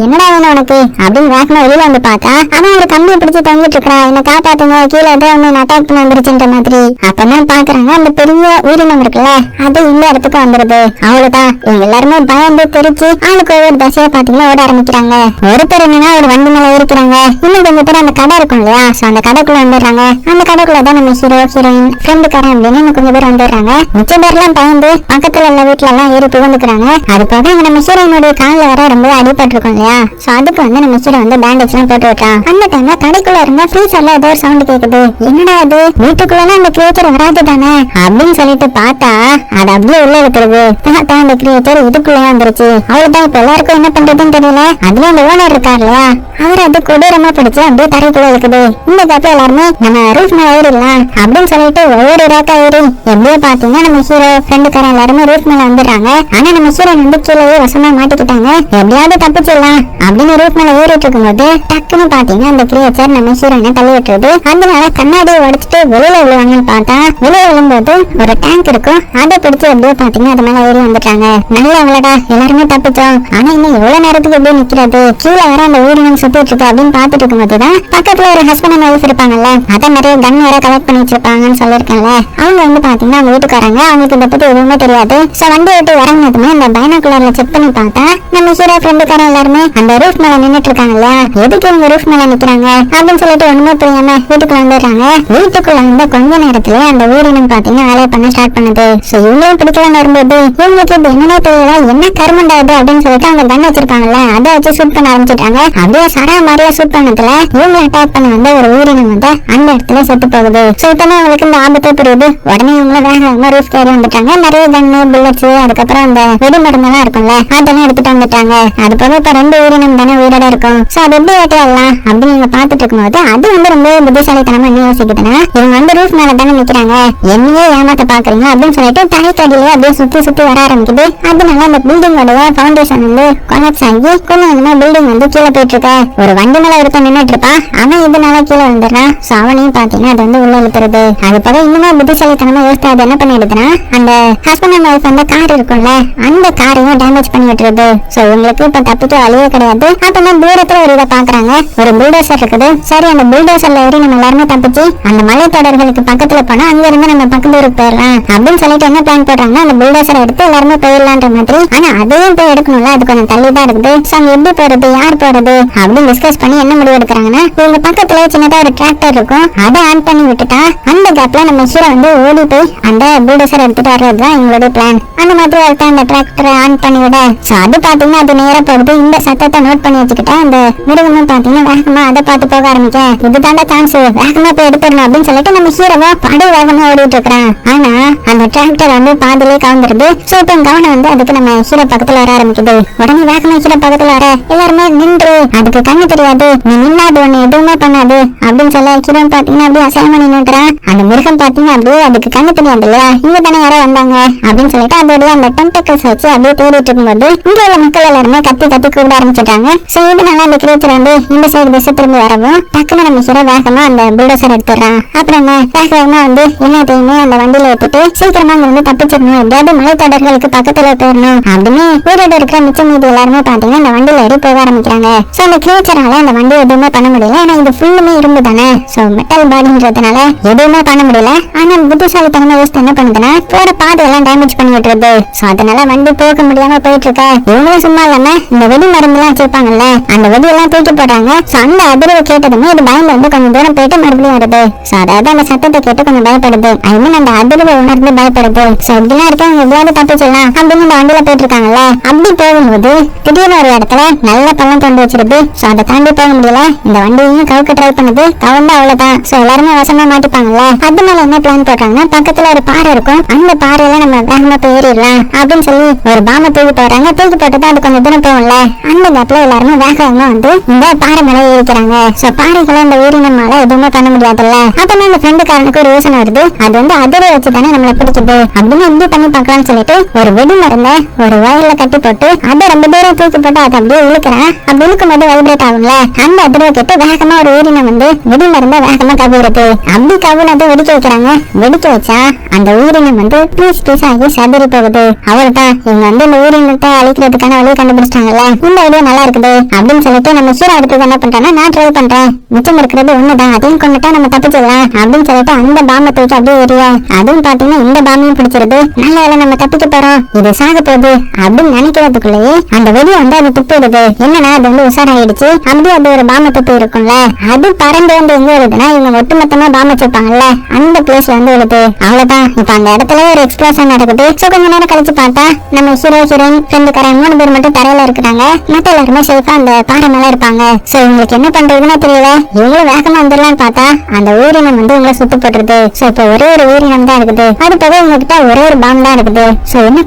என்னடா வேணும் உனக்கு அப்படின்னு வேகமா வெளியில வந்து பார்த்தா அவன் ஒரு கம்பியை பிடிச்சி தொங்கிட்டு இருக்கிறான். என்ன காப்பாத்துங்க, கீழே ஏதோ ஒண்ணு அட்டாக் பண்ண வந்துருச்சுன்ற மாதிரி. அப்பதான் பாக்குறாங்க அந்த பெரிய உயிரினம் இருக்குல்ல அது இந்த இடத்துக்கு வந்துருது. அவ்வளவுதான் இவங்க எல்லாருமே பயந்து தெரிச்சு ஆளுக்கு ஒவ்வொரு தசையை பாத்தீங்கன்னா ஓட ஆரம்பிக்கிறாங்க. ஒருத்தர் என்னன்னா ஒரு வண்டி மேல இருக்கிறாங்க. இன்னும் கொஞ்சம் பேர் அந்த கடை இருக்கும் இல்லையா, சோ அந்த கடைக்குள்ள வந்துடுறாங்க. அந்த கடைக்குள்ளதான் நம்ம ஹீரோ ஹீரோயின் ஃப்ரெண்டு காரன் அப்படின்னு இன்னும் கொஞ்சம் பேர் வந்துடுறாங்க. மிச்ச பேர்லாம் பயந்து பக்கத்துல உள்ள வீட்டுல எல்லாம் ஏறி புகுந்துக்கிறாங்க. அது போக நம்ம ஹீரோயினுடைய காலில் வர ரொம்ப அடிபட்டு இருக்கும் இல்லையா, சோ அதுக்கு வந்து நம்ம ஹீரோ வந்து பேண்டேஜ் எல்லாம் போட்டு விட்டான். அந்த டைம்ல கடைக்குள்ள இருந்த ஃப்ரீசர்ல ஏதோ ஒரு சவுண்ட் கேக்குது. என்னடா அது வீட்டுக்குள்ள அந்த கிரியேச்சர் வராது தானே அப்படின்னு சொல்லிட்டு பார்த்தா அது அப்படியே உள்ள இருக்கிறது. பார்த்தா அந்த கிரியேச்சர் இதுக்குள்ள வந்துருச்சு. அவ்வளவுதான் இப்ப எல்லாருக்கும் என்ன பண்றதுன்னு தெரியல. அதுல அந்த ஓனர் இருக்காரு இல்லையா, அவர் அது கொடூரமா பிடிச்சு அப்படியே தரைக்குள்ள இருக்குது. இந்த கப்ப எல்லாருமே நம்ம ரூஃப் மேல ஏறிடலாம் அப்படின்னு சொல்லிட்டு ஒவ்வொரு ரேக்கா ஏறி எப்படியோ பாத்தீங்கன்னா நம்ம ஹீரோ ஃப்ரெண்டுக்காரன் எல்லாருமே ரூஃப் மேல வந்துடுறாங்க. ஆனா நம்ம ஹீரோ வந்து கீழே வசமா மாட்டிக்கிட்டாங்க. எப்படியாவது தப்பிச்சிடலாம் அப்படின்னு ரூஃப் மேல ஏறிட்டு இருக்கும்போது டக்குன்னு பாத்தீங்கன்னா அந்த கிரியேச்சர் நம்ம ஹீரோயினை தள்ளி விட்டுருது. அதனால கண்ணாடியை உடைச்சிட்டு வெளியில விழுவாங்கன்னு பார்த்தா வெளியே விழும்போது ஒரு டேங்க் இருக்கும். அதை பிடிச்சு எப்படியோ பாத்தீங்கன்னா அது மேல ஏறி வந்துட்டாங்க. நல்ல அவளடா எல்லாருமே தப்பிச்சோம். ஆனா இன்னும் எவ்வளவு நேரத்துக்கு எப்படி நிக்கிறது, கீழே வர அந்த ஊரினம் சுத்திட்டு இருக்கு அப்படின்னு பாத்துட்டு இருக்கும்போதுதான் பக்கத்துல ஒரு ஹஸ்பண்ட் அண்ட் ஒய்ஃப் இருப்பாங்கல்ல, அதை நிறைய கன் வேற கலெக்ட் பண்ணி வச்சிருப்பாங்கன்னு சொல்லிருக்கேன்ல. அவங்க வந்து பாத்தீங்கன்னா அவங்க வீட்டுக்காரங்க, அவங்களுக்கு இதை பத்தி எதுவுமே தெரியாது. சோ வண்டி விட்டு இறங்கினதுமே அந்த பைனாகுலர்ல செக் பண்ணி பார்த்தா நம்ம ஹீரோ ஃப்ரெண்டுக்காரன் எல்லாருமே அந்த ரூஃப் மேல நின்னுட்டு இருக்காங்கல்ல. எதுக்கு இவங்க ரூஃப் மேல நிக்கிறாங்க அப்படின்னு சொல்லிட்டு ஒண்ணுமே புரியாம வீட்டுக்குள்ள வந்துடுறாங்க. வீட்டுக்குள்ள வந்து கொஞ்ச நேரத்துல அந்த ஊரினம் பாத்தீங்கன்னா வேலையை பண்ண ஸ்டார்ட் பண்ணுது. சோ இவங்களும் பிடிக்கலன்னு வரும்போது இவங்களுக்கு இது என்னன்னே தெரியல, என்ன கருமண்டாது அப்படின்னு சொல்லிட்டு அவங்க கன் வச்சிருப்பாங்கல்ல, அதை வச்சு ஷூட் பண்ண ஆரம்பிச்சிட்டாங்க. அப்படியே சரா மாதிரியா ஷூட் பண்ணதுல இவங்க அட்டாக் பண்ண வந்த ஒரு ஊரினம் வந்து அந்த இடத்துல செத்து போகுது. சோ இப்ப அவங்களுக்கு இந்த ஆபத்தை புரியுது. உடனே இவங்க வேகமா ரூஃப் ஏறி வந்துட்டாங்க. நிறைய கன்னு, புல்லட்ஸ், அதுக்கப்புறம் அந்த வெடி மருந்தெல்லாம் இருக்கும்ல, அதெல்லாம் எடுத்துட்டு வந்துட்டாங்க. அது போக இப்ப 2 ஊரினம் தானே உயிரோட இருக்கும். சோ அது எப்படி வேட்டையாடலாம் அப்படின்னு நீங்க பாத்துட்டு இருக்கும்போது அது வந்து ரொம்ப புத்திசாலித்தனமா என்ன யோசிக்குதுன்னா, இவங்க வந்து ரூஃப் மேல தானே நிக்கிறாங்க, என்னையே ஏமாத்த பாக்குறீங்க அப்படின்னு சொல்லிட்டு தலைக்கடியிலே அப்படியே சுத்தி சுத்தி வர ஆரம்பிக்குது. அதனால அந்த பில்டிங்கோட ஃபவுண்டேஷன் வந்து கொலாப்ஸ் ஆகி கொஞ்சம் கொஞ்சமா பில்டிங் வந்து கீழே போயிட்டு இருக்க. ஒரு வண்டி மேல ஒருத்தன் நின்னுட்டு இருப்பா, அவன் இதனால கீழே வந்துடுறான். சோ அவனையும் பாத்தீங்கன்னா அது வந்து உள்ள இழுத்துறது. அது போக இன்னுமே புத்திசாலித்தனமா யோசித்து அது என்ன பண்ணிடுதுன்னா, அந்த ஹஸ்பண்ட் அண்ட் ஒய்ஃப் அந்த கார் இருக்கும்ல, அந்த காரையும் டேமேஜ் பண்ணி விட்டுருது. சோ இவங்களுக்கு இப்ப தப்பிக்க வழியே கிடையாது. அப்ப தூரத்துல ஒரு இதை பாக்குறாங்க, ஒரு புல்டோசர் இருக்குது. சரி அந்த புல்டோசர்ல ஏறி நம்ம எல்லாருமே தப்பிச்சு அந்த மலைத்தொடர்களுக்கு பக்கத்துல போனா அங்க இருந்து நம்ம பக்கத்து ஊருக்கு போயிடலாம் அப்படின்னு சொல்லிட்டு என்ன பிளான் போடுறாங்கன்னா, அந்த புல்டோசரை எடுத்து எல்லாருமே போயிடலான்ற மாதிரி. ஆனா அதையும் போய் எடுக்கணும்ல, அது கொஞ்சம் தள்ளிதான் இருக்குது. சோ அங்க எப்படி போறது, யார் போறது அப்படின்னு டிஸ்கஸ் பண்ணி என்ன முடிவு எடுக்கிறாங்கன்னா, இவங்க பக்கத்துல சின்னதா ஒரு டிராக்டர் இருக்கும், அதை ஆன் பண்ணி விட்டுட்டா அந்த கேப்ல நம்ம ஹீரோ வந்து ஓடி போய் அந்த புல்டோசர் எடுத்துட்டு வர்றதுதான் இவங்களுடைய பிளான். அந்த மாதிரி ஒருத்தன் அந்த டிராக்டரை ஆன் பண்ணி விட சோ அது பாத்தீங்கன்னா அது நேரா போகுது. இந்த சத்தத்தை நோட் பண்ணி வச்சுக்கிட்டா அந்த மிருகமும் பாத்தீங்கன்னா வேகமா அதை பார்த்து போக ஆரம்பிக்க, இதுதாண்டா சான்ஸ், வேகமா போய் எடுத்துடணும் அப்படின்னு சொல்லிட்டு நம்ம ஹீரோவா படு வேகமா ஓடிட்டு இருக்கிறான். ஆனா அந்த டிராக்டர் வந்து பாதிலே கவுந்துருது. சோ இப்ப கவனம் வந்து அதுக்கு நம்ம ஹீரோ பக்கத்துல வர ஆரம்பிக்குது. உடனே வேகமா ஹீரோ பக்கத்துல வர எல்லாருமே நின்று, அதுக்கு கண்ணு தெரியாது, நீ நின்னாது ஒண்ணு எதுவுமே பண்ணாது அப்படின்னு சொல்ல ஹீரோ பாத்தீங்கன்னா அப்படியே அசைமா நின்னுறான். அந்த மிருகம் பாத்தீங்கன்னா அப்படியே அதுக்கு கண்ணு தெரியாது இல்லையா, இங்க தானே யாரோ வந்தாங்க அப்படின்னு சொல்லிட்டு அதோட அந்த டென்டக்கல்ஸ் வச்சு அப்படியே தேடிட்டு இருக்கும்போது இங்க உள்ள மக்கள் எல்லாருமே கத்தி கத்தி கூப்பிட ஆரம்பிச்சிட்டாங்க. சோ இதனால அந்த கிரியேச்சர் வந்து இந்த சைடு திசை திரும்பி வரவும் டக்குன்னு நம்ம ஹீரோ வேகமா அந்த புல்டோசர் எடுத்துடுறான். அப்புறம் என்ன வேகமா வந்து எல்லாத்தையுமே அந்த வண்டியில எடுத்துட்டு சீக்கிரமா அங்க வந்து தப்பிச்சிடணும், எப்படியாவது மலைத்தொடர்களுக்கு பக்கத்துல போயிடணும் அப்படின்னு வீரோட இருக்கிற மிச்சம் மீது எல்லாருமே பாத்தீங்கன்னா அந்த வண்டியில ஏறி போக ஆரம்பிக்கிறாங்க. சோ அந்த கிரியேச்சரால அந்த வண்டி எதுவுமே பண்ண முடியல. ஆனா இது ஃபுல்லுமே இரும்பு தானே, சோ மெட்டல் பாடின்றதுனால எதுவுமே பண்ண முடியல. ஆனா புத்திசாலித்தனமா யோசித்து என்ன பண்ணுதுன்னா போற பாதை எல்லாம் டேமேஜ் பண்ணி விட்டுருது. சோ அதனால வண்டி போக முடியாம போயிட்டு இருக்க. இவங்களும் சும்மா இல்லாம இந்த வெடி மருந்து எல்லாம் வச்சிருப்பாங்கல்ல, அந்த வெடி எல்லாம் தூக்கி போடுறாங்க. சோ அந்த அதிர்வு கேட்டதுமே இது பயந்து வந்து கொஞ்சம் தூரம் போயிட்டு மறுபடியும் வருது. சோ அதாவது அந்த சத்தத்தை கேட்டு கொஞ்சம் பயப்படுது. ஐ மீன் அந்த அதிர்வு உணர்ந்து பயப்படுது. சோ இப்படிலாம் இருக்கவங்க எப்படியாவது தப்பிச்சிடலாம் அப்படின்னு இந்த வண்டியில போயிட்டு இருக்காங்கல்ல. அப்படி போகும்போது திடீர்னு ஒரு இடத்துல நல்ல பள்ளம் தோண்டி வச்சிருது. சோ அதை தாண்டி போக முடியல. இந்த வண்டியையும் கவுக்க ட்ரை பண்ணுது, கவுண்டா அவ்வளவுதான். சோ எல்லாருமே வசமா மாட்டிப்பாங்கல்ல. அதனால என்ன பிளான் போடுறாங்கன்னா, பக்கத்துல ஒரு பாறை இருக்கும், அந்த பாறையில நம்ம வேகமா போய் ஏறிடலாம் அப்படின்னு சொல்லி ஒரு பாம்பை தூக்கி போடுறாங்க. தூக்கி போட்டுதான் அது கொஞ்சம் தூரம் போகும்ல, அந்த கேப்ல எல்லாருமே வேகமா வந்து இந்த பாறை மேல ஏறிக்கிறாங்க. சோ பாறைகளை அந்த ஊரினமால எதுவுமே பண்ண முடியாதுல்ல. அப்பதான் அந்த ஃப்ரெண்டுக்காரனுக்கு ஒரு யோசனை வருது, அது வந்து அதிரை வச்சுதானே நம்மள பிடிக்குது அப்படின்னு எப்படி பண்ணி பார்க்கலாம்னு சொல்லிட்டு ஒரு வெடி மருந்த ஒரு வயல்ல கட்டி போட்டு அதை ரொம்ப தூரம் தூக்கி போட்டு அதை அப்படியே இழுக்கிறேன். அப்படி இழுக்கும் போது வைப்ரேட் ஆகும்ல, அந்த அதிரை கேட்டு வேகமா ஒரு ஊரினம் வந்து வெடி மருந்த வேகமா கவுறது. அப்படி கவுனதை வெடிக்க வைக்கிறாங்க. வெடிக்க வச்சா அந்த ஊரினம் வந்து பீஸ் பீஸ் ஆகி சதுரி போகுது. அவ்வளவுதான், இவங்க வந்து இந்த ஊரினத்தை அழிக்கிறதுக்கான வழியை கண்டுபிடிச்சிட்டாங்கல்ல. இந்த ஐடியா நல்லா இருக்குது அப்படின்னு சொல்லிட்டு நம்ம ஹீரோ அடுத்தது என்ன பண்றாங்கன்னா, நான் ட்ரை பண்றேன், மிச்சம் இருக்கிறது ஒண்ணுதான், அதையும் கொண்டுட்டா நம்ம தப்பிச்சிடலாம் அப்படின்னு சொல்லிட்டு அந்த பாம்பை தூக்கி அப்படியே எரியா. அதுவும் பாத்தீங்கன்னா இந்த பாம்பையும் பிடிச்சிருது. நல்ல வேலை நம்ம தப்பிக்க போறோம், இது சாக போகுது அப்படின்னு நினைக்கிறதுக்குள்ளேயே அந்த வெடி வந்து அது துப்பிடுது. என்னன்னா அது வந்து உஷாராயிடுச்சு. அப்படியே அது ஒரு பாம்பை துப்பி இருக்கும்ல, அது பறந்து வந்து எங்க வருதுன்னா இவங்க ஒட்டுமொத்தமா பாம்பு வச்சிருப்பாங்கல்ல அந்த பிளேஸ்ல வந்து விழுது. அவ்வளவுதான், இப்ப அந்த இடத்துல ஒரு எக்ஸ்ப்ளோஷன் நடக்குது. சோ கொஞ்ச நேரம் கழிச்சு பார்த்தா நம்ம ஹீரோ ஹீரோயின் ஃப்ரெண்டுக்காரன் 3 பேர் மட்டும் தரையில இருக்கிறாங்க. மத்த எல்லாருமே சேஃபா அந்த பாறை மேல இருப்பாங்க. சோ இவங்களுக்கு என்ன பண்றதுன்னு தெரியல. இவங்களும் வேகமா வந்துடலாம்னு பார்த்தா அந்த ஊரினம் வந்து உங்களை சுத்து போட்டுருது. சோ இப்ப ஒரே ஒரு ஊரினம் தான் இருக்குது. அடுத்தது உங்ககிட்ட ஒரே ஒரு பாம்பு தான் இருக்குது. சோ என்ன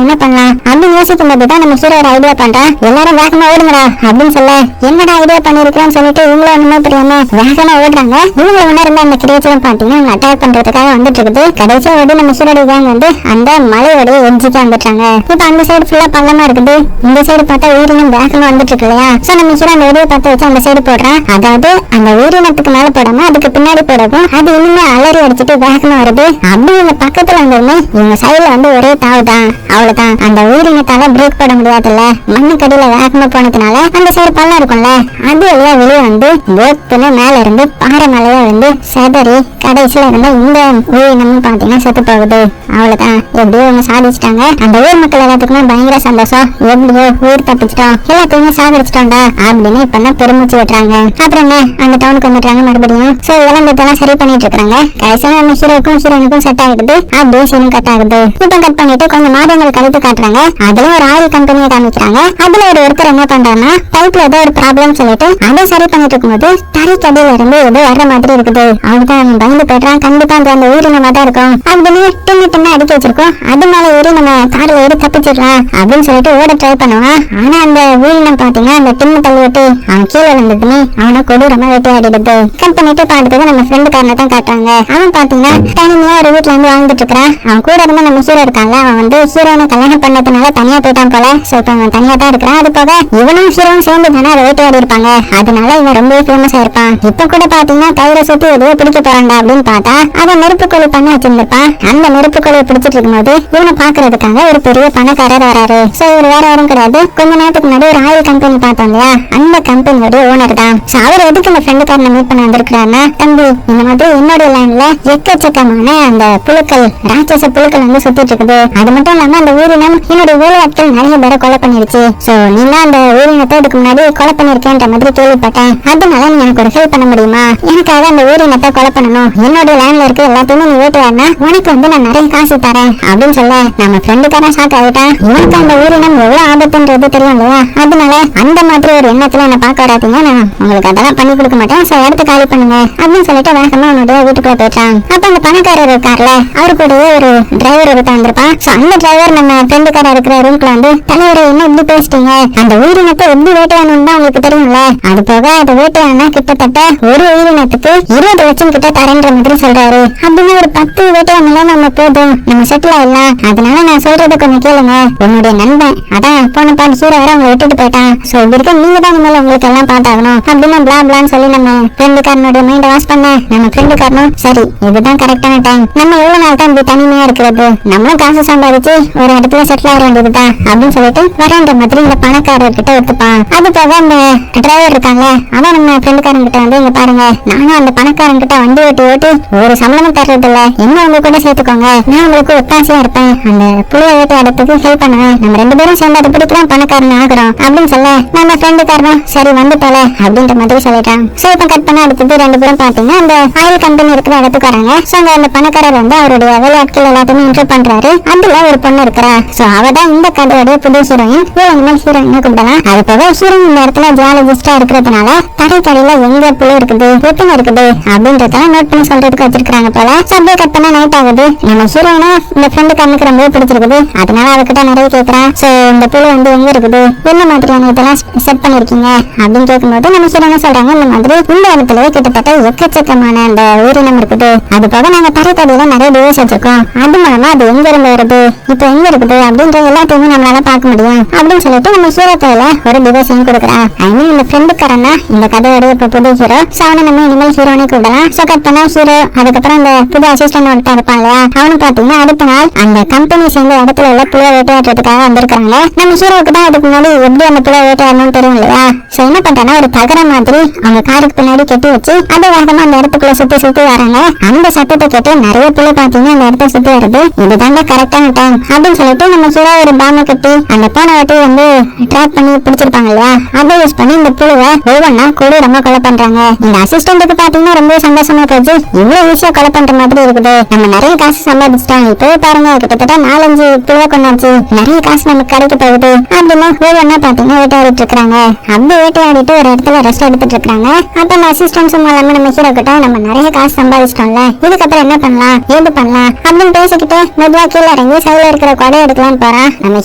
பண்ணலாம் அப்படின்னு யோசிக்கும் போதுதான் நம்ம ஹீரோ ஒரு ஐடியா பண்றா, எல்லாரும் வேகமா ஓடுங்கடா அப்படின்னு சொல்ல, என்னடா ஐடியா பண்ணிருக்கேன்னு சொல்லிட்டு இவங்களும் ஒண்ணுமே புரியாம வேகமா ஓடுறாங்க. இவங்களை உணர்ந்த அந்த கிரியேச்சரும் பாத்தீங்கன்னா அவங்க அட்டாக் பண்றதுக்காக வந்துட்டு இருக்குது. கடைசியா வந்து நம்ம ஹீரோட கேங் வந்து அந்த மலையோட எஞ்சிக்கு வந்துட்டாங்க. இப்ப அந்த சைடு ஃபுல்லா பள்ளமா இருக்குது. இந்த சைடு பார்த்தா உயிரினம் வேகமா வந்துட்டு இருக்கு இல்லையா? சோ நம்ம ஹீரோ அந்த வீடியோ பார்த்து வச்சு அந்த சைடு போடுறான். அதாவது அந்த உயிரினத்துக்கு மேல போடாம அதுக்கு பின்னாடி போடவும் அது இன்னுமே அலறி அடிச்சுட்டு வேகமா வருது. அப்படி இந்த பக்கத்துல வந்தோடனே இவங்க சைடுல வந்து ஒரே தாவுதான். அவ்வளவுதான், அந்த உயிரினத்தால பிரேக் போட முடியாதுல்ல. மண்ணுக்கடியில வேகமா போனதுனால அந்த சைடு பள்ளம் இருக்கும்ல, அது எல்லாம் வெளியே வந்து வேப்புன்னு மேல இருந்து பாறை மலையா வந்து செதறி கடைசியில இருந்து இந்த உயிரினமும் பாத்தீங்கன்னா செத்து போகுது. அவ்வளவுதான், எப்படியோ அவங்க சாதிச்சிட்டாங்க. அந்த ஊர் மக்கள் எல்லாத்துக்குமே பயங்கர சந்தோஷம். எப்படியோ உயிர் தப்பிச்சிட்டோம், எல்லாத்தையுமே சாதிச்சிட்டோம்டா அப்படின்னு இப்ப பெருமூச்சு விட்டுறாங்க. அப்புறம் அந்த டவுனுக்கு வந்துட்டாங்க மறுபடியும். சோ இதெல்லாம் சரி பண்ணிட்டு இருக்காங்க. கடைசியா நம்ம ஹீரோக்கும் ஹீரோனுக்கும் செட் ஆகிடுது. அப்படியே சீனும் கட் ஆகுது. இப்ப கட் பண்ணிட்டு கொஞ்சம் மாதங்கள் கழித்து காட்டுறாங்க. அதுல ஒரு ஆயில் கம்பெனியை காமிக்கிறாங்க. அதுல ஒருத்தர் என்ன பண்றாங்கன்னா பைப்ல ஏதோ ஒரு ப்ராப்ளம் சொல்லிட்டு அதை சரி பண்ணிட்டு இருக்கும்போது தரைக்கடியில இருந்து ஏதோ வர்ற மாதிரி இருக்குது. அவனுதான் அவன் பயந்து போயிட்டான். கண்டிப்பா அந்த உயிரினமா தான் இருக்கும் அப்படின்னு டின்னு அடிக்க வச்சிருக்கோம். அது மேல ஏறி நம்ம கார்ல ஏறி தப்பிச்சிடலாம் அப்படின்னு சொல்லிட்டு ஓட ட்ரை பண்ணுவான். ஆனா அந்த உயிரினம் பாத்தீங்கன்னா அந்த டின்னு தள்ளி விட்டு அவன் கீழே விழுந்ததுன்னு அவனை கொடூரமா வேட்டையாடிடுது. கட் பண்ணிட்டு பார்த்தது நம்ம ஃப்ரெண்டு காரனை தான் காட்டுறாங்க. அவன் பாத்தீங்கன்னா தனியா ஒரு வீட்டுல வந்து வாழ்ந்துட்டு இருக்கிறான். அவன் கூட இருந்து நம்ம ஹீரோ இருக்கான்ல, அவன் வந்து ஹீரோனை கல்யாணம் பண்ணதுனால தனியா போயிட்டான் போல. சோ இப்ப அவன் தனியா தான் இருக்கிறான். அது போக இவனும் ஹீரோவும் சேர்ந்து தானே அதை வேட்டையாடி இருப்பாங்க. அதனால இவன் ரொம்ப ஃபேமஸா இருப்பான். இப்ப கூட பாத்தீங்கன்னா தயிரை சுத்தி எதையோ பிடிக்க போறான்டா அப்படின்னு பார்த்தா அதை நெருப்புக்கோழி பண்ண வச்சிருந்திருப்பான். அந்த நெருப்புக்கோழியை பிடிச்சிட்டு இருக்கும்போது இவனை பாக்குறதுக்காக ஒரு பெரிய பணக்காரர் வராரு. சோ இவர் வேற யாரும் கிடையாது, கொஞ்ச நேரத்துக்கு முன்னாடி ஒரு ஆயில் கம்பெனி பார்த்தோம் இல்லையா, அந்த கம்பெனியோட ஓனர் தான். சோ அவர் எதுக்கு இந்த ஃப்ரெண்டுக்காரனை மீட் பண்ண வந்திருக்கிறாருன்னா, தம்பி இந்த மாதிரி என்னோட லைன்ல எக்கச்சக்கமான அந்த புழுக்கள், ராட்சச புழுக்கள் வந்து சுத்திட்டு இருக்குது. அது மட்டும் இல்லாம அந்த உயிரினம் என்னோட வேலையாட்கள் நிறைய பேரை கொலை பண்ணிருச்சு. சோ நீ அந்த உயிரினத்தை இதுக்கு முன்னாடி கொலை பண்ணிருக்கேன்ற மாதிரி கேள்விப்பட்டேன். அதனால நீ எனக்கு ஒரு ஹெல்ப் பண்ண முடியுமா? எனக்காக அந்த உயிரினத்தை கொலை பண்ணணும். என்னோட லைன்ல இருக்க எல்லாத்தையுமே நீ வேட்டையாடினா உனக்கு வந்து நான் நிறைய காசு தரேன் அப்படின்னு சொல்ல நம்ம ஃப்ரெண்டுக்காரன் ஷாக் ஆகிட்டான். இவனுக்கு அந்த உயிரினம் எவ்வளவு ஆபத்துன்றது தெரியும் இல்லையா? அதனால அந்த மாதிரி ஒரு எண்ணத்துல என்ன பார்க்க வராதீங்க, நான் உங்களுக்கு அதெல்லாம் பண்ணி கொடுக்க மாட்டேன். சோ இடத்த காலி பண்ணுங்க அப்படின்னு சொல்லிட்டு வேகமா அவனுடைய வீட்டுக்குள்ள போயிட்டான். அப்ப அந்த பணக்காரர் இருக்கார்ல, அவரு கூட ஒரு டிரைவர் ஒருத்தர் வந்திருப்பான். சோ அந்த டிரைவர் நம்ம ஃப்ரெண்டுக்காரர் இருக்கிற ரூம்குள்ள வந்து தலைவரை என்ன இப்படி பேசிட்டீங்க, அந்த உயிரினத்தை எப்படி வேட்டையாடணும் தான் உங்களுக்கு தெரியும்ல, அது போக அதை வேட்டையாடினா கிட்டத்தட்ட ஒரு உயிரினத்துக்கு 20 லட்சம் கிட்ட தரேன்ற மாதிரி சொல்றாரு. அப்படின்னு ஒரு 10 வேட்டையாடலாம் நம்ம போதும், நம்ம செட்டில் ஆயிடலாம். அதனால நான் சொல்றதை கொஞ்சம் கேளுங்க. என்னுடைய நண்பன் அதான் போன பாட்டு ஹீரோ வர அவங்க விட்டுட்டு போயிட்டான். சோ இதுக்கு நீங்க தான் இனிமேல் உங்களுக்கு எல்லாம் பார்த்தாகணும் அப்படின்னு பிளா பிளான்னு சொல்லி நம்ம ஃப்ரெண்டுக்காரனுடைய மைண்ட் வாஷ் பண்ண நம்ம ஃப்ரெண்டுக்காரனும் சரி இதுதான் கரெக்டான டைம், நம்ம எவ்வளவு நாள் தான் இப்படி தனிமையா இருக்கிறது, நம்மளும் காசு சம்பாதிச்சு ஒரு இடத்துல செட்டில் ஆக வேண்டியதுதான் அப்படின்னு சொல்லிட்டு வரன்ற மாதிரி இந்த பணக்காரர் கிட்ட ஒத்துப்பான். அது போக அந்த டிரைவர் இருக்காங்க, அவன் நம்ம ஃப்ரெண்டுக்காரன் கிட்ட வந்து இங்க பாருங்க, நானும் அந்த பணக்காரன் கிட்ட வண்டி ஓட்டி ஓட்டி ஒரு சம்பளமும் தர்றது இல்ல, என்ன உங்க கூட சேர்த்துக்கோங்க, நான் உங்களுக்கு ஒத்தாசையா இருப்பேன், அந்த புளிய வேட்டையாடத்துக்கு ஹெல்ப் பண்ணுவேன், நம்ம 2 பேரும் சேர்ந்து அதை பிடிக்கலாம் பணக்காரன் ஆகிறோம் அப்படின்னு சொல்ல நம்ம ஃப்ரெண்டுக்காரனும் சரி வந்துட்டல அப்படின்ற மாதிரி சொல்லிட்டான். சோ இப்ப கட் பண்ண அடுத்தது 2 பேரும் பாத்தீங்கன்னா அந்த ஆயில் கம்பெனி இருக்கிற இடத்துக்கு வராங்க. சோ அந்த பணக்காரர் வந்து அவருடைய வேலையாட்கள் எல்லாத்தையுமே இன்ட்ரோ பண்றாரு. அதுல ஒரு பொண்ணு இருக்கிறா. சோ அவதான் இந்த கதையோட புது ஹீரோயின். இவங்க ஹீரோயின் கூப்பிடலாம். அது போக ஹீரோயின் இந்த இடத்துல ஜியாலஜிஸ்டா இருக்கிறதுனால தரைக்கடையில எங்க புழு இருக்குது எத்தனை இருக்குது அப்படின்றதெல்லாம் நோட் பண்ணி சொல்றதுக்கு வச்சிருக்காங்க போல. சோ அப்படியே கட் பண்ண நைட் ஆகுது. நம்ம ஹீரோயினா இந்த ஃப்ரெண்டு கண்ணுக்கு ரொம்ப பிடிச்சிருக்குது. அதனால அவகிட்ட நிறைய கேட்கறான். சோ இந்த புழு வந்து எங்க இருக்குது, என்ன மாதிரியான இதெல்லாம் செட் பண்ணிருக்கீங்க அப்படின்னு கேட்கும்போது நம்ம ஹீரோயினா சொல்றாங்க, இந்த மாதிரி இந்த இடத்துல கிட்டத்தட்ட எக்கச்சக்கமான அந்த உயிரினம் இருக்குது. அது போக நாங்க தரைக்கடையில நிறைய டிவைஸ் வச்சிருக்கோம். அது மூலமா அது எங்க இருந்து வருது, இப்ப எங்க இருக்குது அப்படின்ற எல்லாத்தையுமே நம்மளால பார்க்க முடியும் அப்படின்னு சொல்லிட்டு நம்ம ஹீரோ கையில ஒரு டிவைஸையும் கொடுக்குறா. ஐ மீன் இந்த ஃப்ரெண்டுக்காரனா இந்த கதையோட இப்ப புது ஹீரோ. சோ அவனை நம்ம இனிமேல் ஹீரோனே கூப்பிடலாம். சோ கட் பண்ணா ஹீரோ அதுக்கப்புறம் அந்த புது அசிஸ்டன்ட் ஒருத்தர் இருப்பான் இல்லையா, அவனு பாத்தீங்கன்னா அடுத்த நாள் அந்த கம்பெனி சேர்ந்த இடத்துல உள்ள புழு வேட்டையாடுறதுக்காக வந்திருக்காங்க. நம்ம ஹீரோவுக்கு தான் அதுக்கு முன்னாடி எப்படி அந்த புழு வேட்டையாடணும்னு தெரியும் இல்லையா. சோ என்ன பண்றாங்கன்னா ஒரு தகர மாதிரி அவங்க காருக்கு பின்னாடி கட்டி வச்சு அதை வேகமா அந்த இடத்துக்குள்ள சுத்தி சுத்தி வராங்க. அந்த சத்தத்தை கேட்டு நிறைய புழு பாத்தீங்கன்னா அந்த இடத்த சுத்தி வருது. இதுதான் கரெக்டான டைம் அப்படின்னு சொல்லிட்டு நம்ம ஹீரோ ஒரு பாம்பை கட்டி அந்த போன வாட்டி வந்து ட்ராப் பண்ணி பிடிச்சிருப்பாங்க இல்லையா, அதை யூஸ் பண்ணி இந்த புழுவை ஒவ்வொன்னா கொடூரமா கொலை பண்றாங்க. இந்த அசிஸ்டன்ட்டுக்கு பாத்தீங்கன்னா ரொம்ப சந்தோஷமா போச்சு, இவ்வளவு ஈஸியா கொலை பண்ற மாதிரி இருக்குது, நம்ம நிறைய காசு சம்பாதிச்சிட்டோம், இப்பவே பாருங்க கிட்டத்தட்ட 4-5 புழுவை கொண்டாச்சு, நிறைய காசு நமக்கு கிடைக்க போகுது அப்படின்னு ஒவ்வொன்னா பாத்தீங்கன்னா வேட்டையாடிட்டு இருக்காங்க. அப்படி வேட்டையாடிட்டு ஒரு இடத்துல ரெஸ்ட் எடுத்துட்டு இருக்காங்க. அப்ப அந்த அசிஸ்டன்ஸும் இல்லாம நம்ம ஹீரோ கிட்ட நம்ம நிறைய காசு சம்பாதிச்சிட்டோம்ல, இதுக்கப்புறம் என்ன பண்ணலாம் ஏது பண்ணலாம் அப்படின்னு பேசிக்கிட்டு மெதுவா கீழே இறங்கி சைடுல இருக்கிற கொடை எடுக்கலான்னு போறான். நம்ம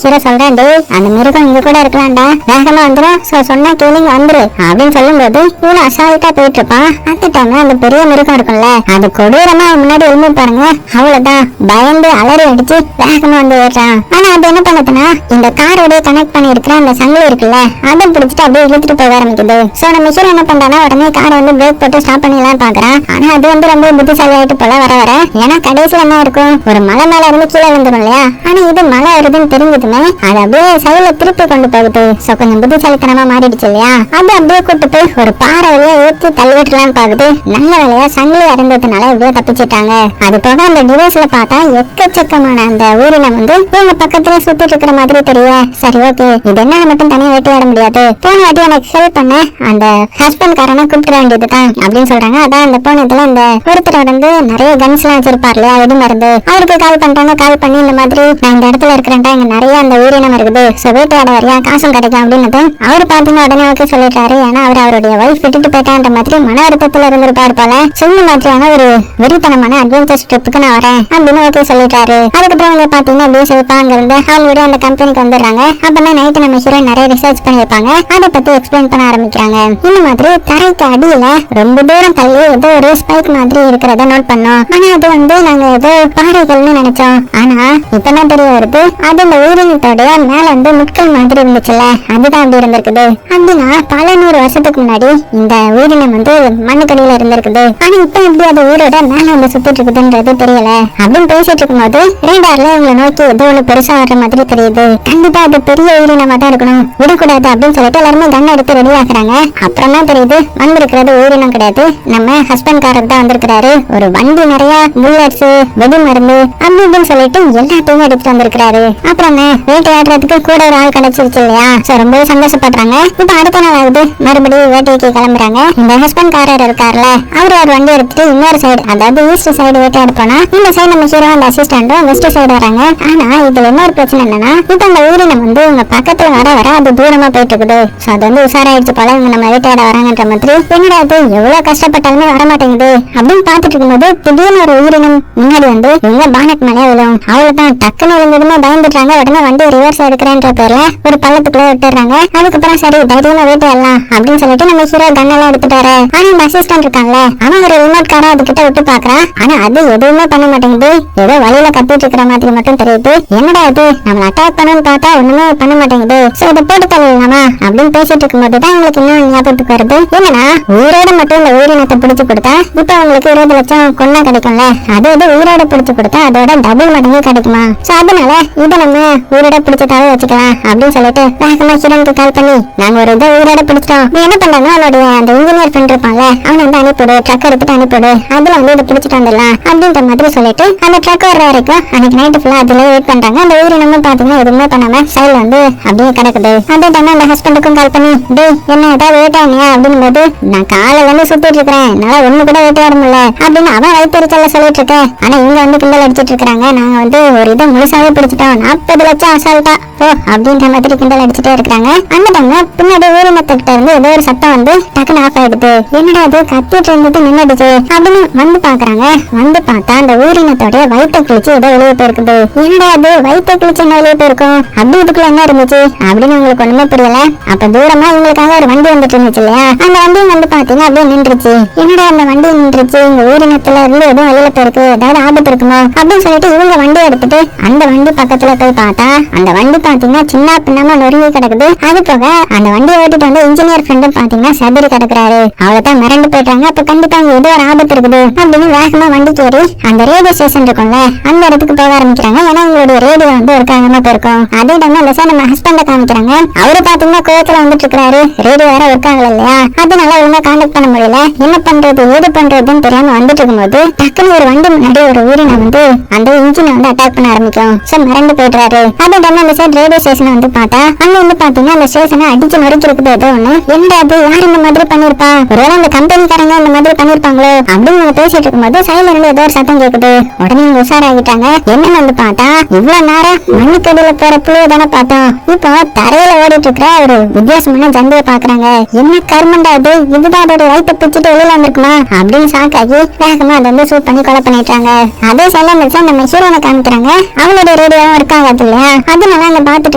ஹீரோ சொல்றேன், டேய் அந்த மிருகம் இங்க கூட இருக்கலாம்டா, வேகமா வந்துடும், சொன்னா கேளுங்க வந்துரு அப்படின்னு சொல்லும் போது இவனு அசால்ட்டா போயிட்டு இருப்பான். அந்த டைம்ல அந்த பெரிய மிருகம் இருக்கும்ல, அது கொடூரமா முன்னாடி எழுந்து பாருங்க, அவ்வளவுதான் பயந்து அலறி அடிச்சு வேகமா வந்து ஏறான். ஆனா அது என்ன பண்ணுதுன்னா இந்த காரோட கனெக்ட் பண்ணி இருக்கிற அந்த சங்கிலி இருக்குல்ல அதை பிடிச்சிட்டு அப்படியே இழுத்துட்டு போக ஆரம்பிக்குது. சோ நம்ம ஹீரோ என்ன பண்றான்னா உடனே காரை வந்து பிரேக் போட்டு ஸ்டாப் பண்ணிடலாம் பாக்குறான். ஆனா அது வந்து ரொம்ப புத்திசாலி ஆயிட்டு போல வர வர. ஏன்னா கடைசியில என்ன இருக்கும், ஒரு மலை மேல இருந்து கீழே வந்துடும் இல்லையா, ஆனா இது மலை வருதுன்னு தெரிஞ்சதுமே அது அப்படியே சைடுல திருப்பி கொண்டு போகுது. சோ கொஞ்சம் புத்திசாலித்தனமா மாறிடுச்சு இல்லையா, அது அப்படியே கூட்டு போய் ஒரு பாறை வழியா ஏற்றி தள்ளிவிட்டுலாம் பாக்குது. நல்ல வேலையா சங்கிலி அறந்ததுனால எப்படியோ தப்பிச்சுட்டாங்க. அது போக அந்த டிவைஸ்ல பார்த்தா எக்கச்சக்கமான அந்த உயிரினம் வந்து இவங்க பக்கத்துல சுத்திட்டு இருக்கிற மாதிரி தெரியும். சரி ஓகே, இது என்ன மட்டும் தனியா வேட்டையாட முடியாது, போன வாட்டி எனக்கு ஹெல்ப் பண்ண அந்த ஹஸ்பண்ட் காரனை கூப்பிட வேண்டியதுதான் அப்படின்னு சொல்றாங்க. அதான் அந்த போனதுல இந்த ஒருத்தர் வந்து நிறைய கன்ஸ் எல்லாம் வச்சிருப்பாரு இல்லையா, வெடி மருந்து, அவருக்கு கால் பண்றாங்க. கால் பண்ணி இந்த மாதிரி நான் இந்த இடத்துல இருக்கிறேன்டா, இங்க நிறைய அந்த உயிரினம் இருக்குது, சோ வேட்டையாட வரையா, காசும் கிடைக்கும் அப்படின்னு அவரு பாத்தீங்கன்னா உடனே ஓகே சொல்லிட்டாரு. ஏன்னா அவர் அவருடைய வைஃப் விட்டுட்டு போயிட்டான்ற மாதிரி மன அழுத்தத்துல இருந்திருப்பாரு போல. சொல்லி மாதிரியான ஒரு வெறித்தனமான அட்வென்ச்சர் ட்ரிப்புக்கு நான் வரேன் அப்படின்னு ஓகே சொல்லிட்டாரு. அதுக்கப்புறம் அவங்க பாத்தீங்கன்னா அப்படியே சிவப்பா அங்க இருந்து அவங்களுடைய அந்த கம்பெனிக்கு வந்துடுறாங்க. அப்பதான் நைட்டு நம்ம ஹீரோ நிறைய ரிசர்ச் பண்ணி வைப்பாங்க, அதை பத்தி எக்ஸ்பிளைன் பண்ண ஆரம்பிக்கிறாங்க. இந்த மாதிரி தரைக்கு அடியில ரொம்ப தூரம் தள்ளி ஏதோ ஒரு ஸ்பைக் மாதிரி இருக்கிறத நோட் பண்ணோம். ஆனா அது வந்து நாங்க ஏதோ பாறைகள்னு நினைச்சோம். ஆனா இப்பதான் தெரிய வருது அது இந்த உயிரினத்தோடைய மேல வந்து முட்கள் மாதிரி இருந்துச்சுல்ல, அதுதான் அப்படி இருந்திருக்குது. அப்படின்னா பல 100 வருஷத்துக்கு முன்னாடி இந்த உயிரினம் வந்து மண்ணுக்கடியில இருந்திருக்குது. ஆனா இப்ப எப்படி அது உயிரோட மேல வந்து சுத்திட்டு இருக்குதுன்றது தெரியல அப்படின்னு பேசிட்டு இருக்கும்போது ரேடார்ல இவங்களை நோக்கி ஏதோ ஒண்ணு பெருசா வர்ற மாதிரி தெரியுது. கண்டிப்பா அது பெரிய உயிரினமா தான் இருக்கணும், விடக்கூடாது அப்படின்னு சொல்லிட்டு எல்லாருமே கண்ணை எடுத்து ரெடி ஆகுறாங்க. அப்புறம் தான் தெரியுது வந்திருக்கிறது உயிரினம் கிடையாது, நம்ம ஹஸ்பண்ட் காரர் தான் வந்திருக்கிறாரு. ஒரு வண்டி நிறைய புல்லட்ஸ், வெடி மருந்து அப்படி இப்படின்னு சொல்லிட்டு எல்லாத்தையும் எடுத்துட்டு வந்திருக்கிறாரு. அப்புறம் வேட்டையாடுறதுக்கு கூட ஒரு ஆள் கிடைச்சிருச்சு இல்லையா, சோ ரொம்ப சந்தோஷப்படுறாங்க. இப்ப அடுத்த நாள் ஆகுது, மறுபடியும் வேட்டைக்கு கிளம்புறாங்க. இந்த ஹஸ்பண்ட் காரர் இருக்காருல, அவரு ஒரு வண்டி எடுத்துட்டு இன்னொரு சைடு, அதாவது ஈஸ்ட் சைடு வேட்டையாட போனா இந்த சைடு நம்ம ஹீரோ அந்த அசிஸ்டன்டும் வெஸ்ட் சைடு வராங்க. ஆனா இதுல இன்னொரு பிரச்சனை என்னன்னா, இப்ப அந்த உயிரினம் வந்து உங்க பக்கத்துல வர வர அது தூரமா போயிட்டு இருக்குது. சோ அது வந்து உஷாராயிடுச்சு போல, இவங்க நம்ம வேட்டையாட வராங்கன்ற மாதிரி. என்னடா அது எவ்வளவு கஷ்டப்பட்டாலுமே வரமாட்டேங்குது அப்படின்னு பாத்துட்டு இருக்கும்போது திடீர்னு ஒரு உயிரினம் முன்னாடி வந்து இவங்க பானட் மேலே விழும். அவ்வளவுதான், டக்குன்னு விழுந்ததுமே பயந்துட்டாங்க. உடனே வண்டி ரிவர்ஸ் எடுக்கிறேன்ற பேர்ல ஒரு பள்ளத்துக்குள்ள விட்டுறாங்க. அதுக்கப்புறம் சரி தைரியமா வேட்டையாடலாம் அப்படின்னு சொல்லிட்டு நம்ம ஹீரோ கண்ணெல்லாம் எடுத்துட்டு வர. ஆனா இந்த அசிஸ்டன்ட் இருக்காங்களே, அவன் ஒரு ரிமோட் காரை அது கிட்ட விட்டு பாக்குறான். ஆனா அது எதுவுமே பண்ண மாட்டேங்குது, ஏதோ வழியில கத்திட்டு இருக்கிற மாதிரி மட்டும் தெரியுது. என்னடா இது நம்ம அட்டாக் பண்ணணும்னு பார்த்தா ஒண்ணுமே பண்ண மாட்டேங்குது, சோ இதை போட்டு தள்ளலாமா அப்படின்னு பேசிட்டு இருக்கும்போது தான் உங்களுக்கு இன்னும் ஞாபகத்துக்கு வருது. என்னன்னா உயிரோட மட்டும் இந்த உயிரினத்தை பிடிச்சு கொடுத்தா இப்ப உங்களுக்கு 20 லட்சம் கொண்டா கிடைக்கும்ல, அது இது உயிரோட பிடிச்சு கொடுத்தா அதோட டபுள் மடங்கு கிடைக்குமா, சோ அதனால இதை நம்ம உயிரோட பிடிச்சதாவே வச்சுக்கலாம் அப்படின்னு சொல்லிட்டு வேகமா ஹீரோனுக்கு கால் பண்ணி நாங்க ஒரு இதை உயிரோட பிடிச்சிட்டோம், நீ என்ன பண்றாங்க அவனுடைய அந்த இன்ஜினியர் ஃப்ரெண்ட் இருப்பான்ல அவன் வந்து அனுப்பிடு, ட்ரக் எடுத்துட்டு அனுப்பிடு, அதுல வந்து இதை பிடிச்சிட்டு வந்துடலாம் அப்படின்ற மாதிரி சொல்லிட்டு அந்த ட்ரக் வர்ற வரைக்கும் அன்னைக்கு நைட்டு ஃபுல்லா அதுல வெயிட் பண்றாங்க. அந்த உயிரினமும் பாத்தீங்கன்னா எதுவுமே பண்ணாம சைடுல வந்து அப்படியே கிடக்குது. அதே டைம் அந்த ஹஸ்பண்டுக்கும் கால் பண்ணி டேய் என்ன ஏதாவது வெயிட் ஆனியா அப்படின்னு போது நான் காலையில இருந்து சுத்திட்டு இருக்கிறேன், என்னால ஒண்ணு கூட வேட்டையாட முடியல அப்படின்னு அவன் வயிற்றுச்சல சொல்லிட்டு இருக்கேன். ஆனா இவங்க வந்து கிண்டல் அடிச்சிட்டு இருக்காங்க, நாங்க வந்து ஒரு இதை முழுசாவே பிடிச்சிட்டோம், 40 லட்சம் அசால்ட்டா ஓ அப்படின்ற மாதிரி கிண்டல் அடிச்சுட்டே இருக்காங்க. அந்த டைம்ல பின்னாடி உயிரினத்துக்கிட்ட இருந்து ஏதோ ஒரு சத்தம் வந்து டக்குன்னு ஆஃப் ஆயிடுது. என்னடா அது கத்திட்டு இருந்துட்டு நின்னுடுச்சு அப்படின்னு வந்து பாக்குறாங்க. வந்து பார்த்தா அந்த உயிரினத்தோட வயிற்றை கிழிச்சு ஏதோ வெளியே போயிருக்குது. என்னடா அது வயிற்றை கிழிச்சு என்ன வெளியே போயிருக்கும், அப்படி இதுக்குள்ள என்ன இருந்துச்சு அப்படின்னு உங்களுக்கு ஒண்ணுமே புரியல. அப்ப தூரமா இவங்களுக்காக ஒரு வண்டி வந்துட்டு இருந்துச்சு இல்லையா, அந்த வண்டியும் வந்து பாத்தீங்கன்னா அப்படியே நின்றுச்சு. என்னடா அந்த வண்டி நின்றுச்சு, இந்த உயிரினத்துல இருந்து எதுவும் வெளியில போயிருக்கு, ஏதாவது ஆபத்து இருக்குமோ அப்படின்னு சொல்லிட்டு இவங்க வண்டி எடுத்துட்டு அந்த வண்டி பக்கத்துல போய் பார்த்தா அந்த வண்டி பாத்தீங்கன்னா சின்ன பின்னமா நொறுங்கி கிடக்குது. அது போக அந்த வண்டியை ஓட்டிட்டு வந்து இன்ஜினியர் ஃப்ரெண்டும் பாத்தீங்கன்னா சதுரி கிடக்குறாரு. அவ்வளவுதான் மிரண்டு போயிட்டாங்க. அப்ப கண்டிப்பா அங்க ஏதோ ஒரு ஆபத்து இருக்குது அப்படின்னு வேகமா வண்டி கேறி அந்த ரேடியோ ஸ்டேஷன் இருக்கும்ல அந்த இடத்துக்கு போக ஆரம்பிக்கிறாங்க. ஏன்னா உங்களுடைய ரேடியோ வந்து ஒரு காரணமா போயிருக்கும். அதே டைம் அந்த சார் நம்ம ஹஸ்பண்ட காமிக்கிறாங்க. அவரு பாத்தீங்கன்னா கோவத்துல வந்துட்டு இருக்காரு, ரேடியோ வேற ஒர்க் ஆகல இல்லையா, அதனால ஒழுங்கா கான்டாக்ட் பண்ண முடியல, என்ன பண்றது ஏது பண்றதுன்னு தெரியாம வந்துட்டு இருக்கும்போது டக்குனு ஒரு வண்டி முன்னாடி ஒரு உயிரினம் வந்து அந்த இன்ஜினை வந்து அட்டாக் பண்ண ஆரம்பிக்கும். சோ மிரண்டு போயிடுறாரு. அதே டைம் அந்த சைடு ரேடியோ ஸ்டேஷன் வந்து பார்த்தா அங்க வந்து பாத்தீங்கன்னா அந்த ஸ்டேஷனை அடிச்சு நொறுக்கி இருக்குது ஏதோ ஒண்ணு. என்னடா அது யார் இந்த மாதிரி பண்ணிருப்பா, ஒருவேளை அந்த கம்பெனிக்காரங்க இந்த மாதிரி பண்ணிருப்பாங்களோ அப்படின்னு பேசிட்டு இருக்கும்போது சைடுல இருந்து ஏதோ ஒரு சத்தம் கேக்குது. உடனே உஷாராகிட்டாங்க. என்னன்னு வந்து பார்த்தா இவ்வளவு நேரம் மண்ணுக்கடியில போற புழுவை தானே பார்த்தோம், இப்போ தரையில ஓடிட்டு இருக்கிற ஒரு வித்தியாசமான ஜந்தைய பாக்குறாங்க. என்ன கருமண்டா அது, இதுதான் அதோட வயிற்ற பிச்சுட்டு வெளியில வந்திருக்குமா அப்படின்னு ஷாக்காகி வேகமா அதை வந்து சூட் பண்ணி கொலை பண்ணிட்டாங்க. அதே சைலன்ஸ் நம்ம ஹீரோனை காமிக்கிறாங்க. அவளோட ரேடியோவும் இருக்காங்க அது இல்லையா, அதனால அங்க பாத்துட்டு